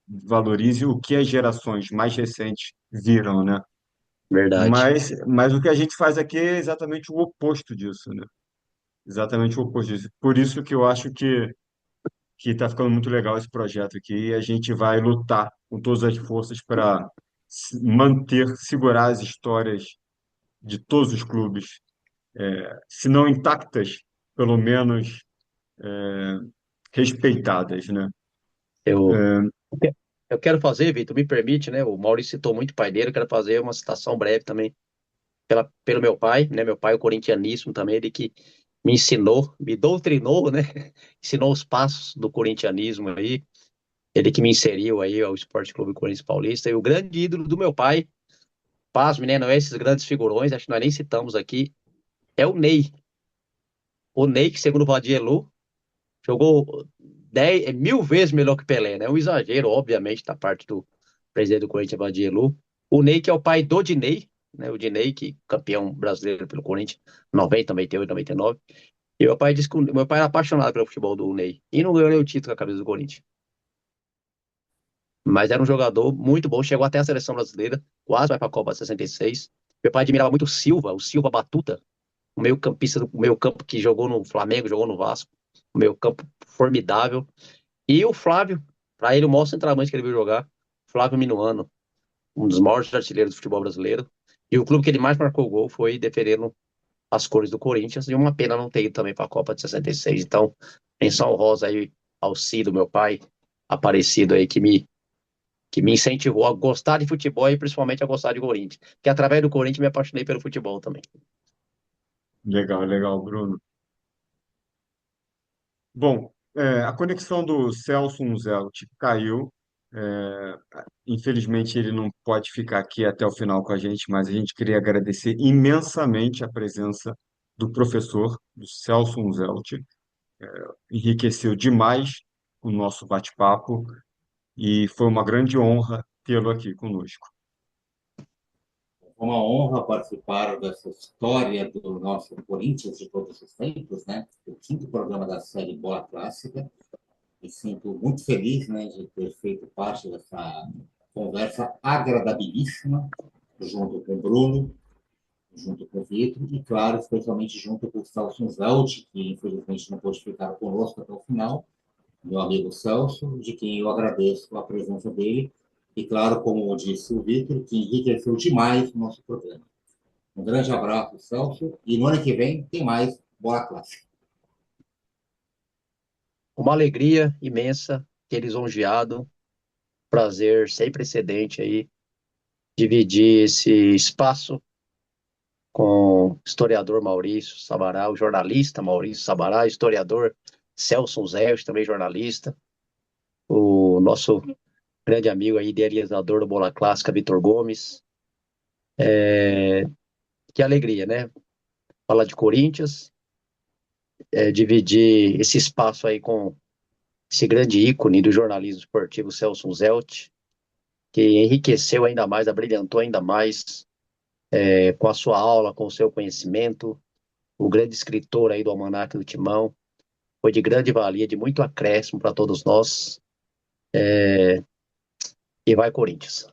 valorize o que as gerações mais recentes viram, né? Verdade. Mas o que a gente faz aqui é exatamente o oposto disso, né? Exatamente o oposto disso. Por isso que eu acho que está ficando muito legal esse projeto aqui e a gente vai lutar com todas as forças para manter, segurar as histórias de todos os clubes, se não intactas, pelo menos respeitadas, né? Eu, É, eu quero fazer, Vitor, me permite, né? O Maurício citou muito o pai dele, eu quero fazer uma citação breve também pelo meu pai, né? Meu pai, é corintianíssimo também, ele que me ensinou, me doutrinou, né? Ensinou os passos do corintianismo aí. Ele que me inseriu aí ao Esporte Clube Corinthians Paulista. E o grande ídolo do meu pai, pasme, né? Não é esses grandes figurões, acho que nós nem citamos aqui, é o Ney. O Ney, que segundo o Vadielu, jogou 10, 1000 vezes melhor que Pelé, né? É um exagero, obviamente, da parte do presidente do Corinthians, Vadielu. O Ney, que é o pai do Diney, né? O Diney, que campeão brasileiro pelo Corinthians, 90, 98, 99. E meu pai disse que meu pai era apaixonado pelo futebol do Ney. E não ganhou nem o título com a camisa do Corinthians. Mas era um jogador muito bom, chegou até a seleção brasileira, quase vai para a Copa 66. Meu pai admirava muito o Silva Batuta, o meio-campista do meio-campo que jogou no Flamengo, jogou no Vasco, o meio-campo formidável. E o Flávio, para ele, o maior centroavante que ele viu jogar, Flávio Minuano. um dos maiores artilheiros do futebol brasileiro. E o clube que ele mais marcou gol foi defendendo as cores do Corinthians. E uma pena não ter ido também para a Copa de 66. Então, menção honrosa aí ao Cido, meu pai, Aparecido aí, que me incentivou a gostar de futebol e principalmente a gostar de Corinthians. Que através do Corinthians me apaixonei pelo futebol também. Legal, legal, Bruno. Bom, a conexão do Celso Unzelt caiu. É, Infelizmente, ele não pode ficar aqui até o final com a gente, mas a gente queria agradecer imensamente a presença do professor, do Celso Unzelt. Enriqueceu demais o nosso bate-papo e foi uma grande honra tê-lo aqui conosco. É uma honra participar dessa história do nosso Corinthians de todos os tempos, né? O quinto programa da série Bola Clássica. Me sinto muito feliz, né, de ter feito parte dessa conversa agradabilíssima, junto com o Bruno, junto com o Vitor, e, claro, especialmente junto com o Celso Zelt, que infelizmente não pôde ficar conosco até o final, meu amigo Celso, de quem eu agradeço a presença dele, e, claro, como disse o Vitor, que enriqueceu demais o nosso programa. Um grande abraço, Celso, e no ano que vem tem mais Bola Clássica. Uma alegria imensa, ter lisonjeado, prazer sem precedente aí, dividir esse espaço com o historiador Maurício Sabará, o jornalista Maurício Sabará, historiador Celso Zé, também jornalista, o nosso grande amigo aí, idealizador do Bola Clássica, Vitor Gomes. Que alegria, né? Falar de Corinthians, dividir esse espaço aí com esse grande ícone do jornalismo esportivo, Celso Zelt, que enriqueceu ainda mais, abrilhantou ainda mais com a sua aula, com o seu conhecimento, o grande escritor aí do Almanaque do Timão, foi de grande valia, de muito acréscimo para todos nós, e vai Corinthians.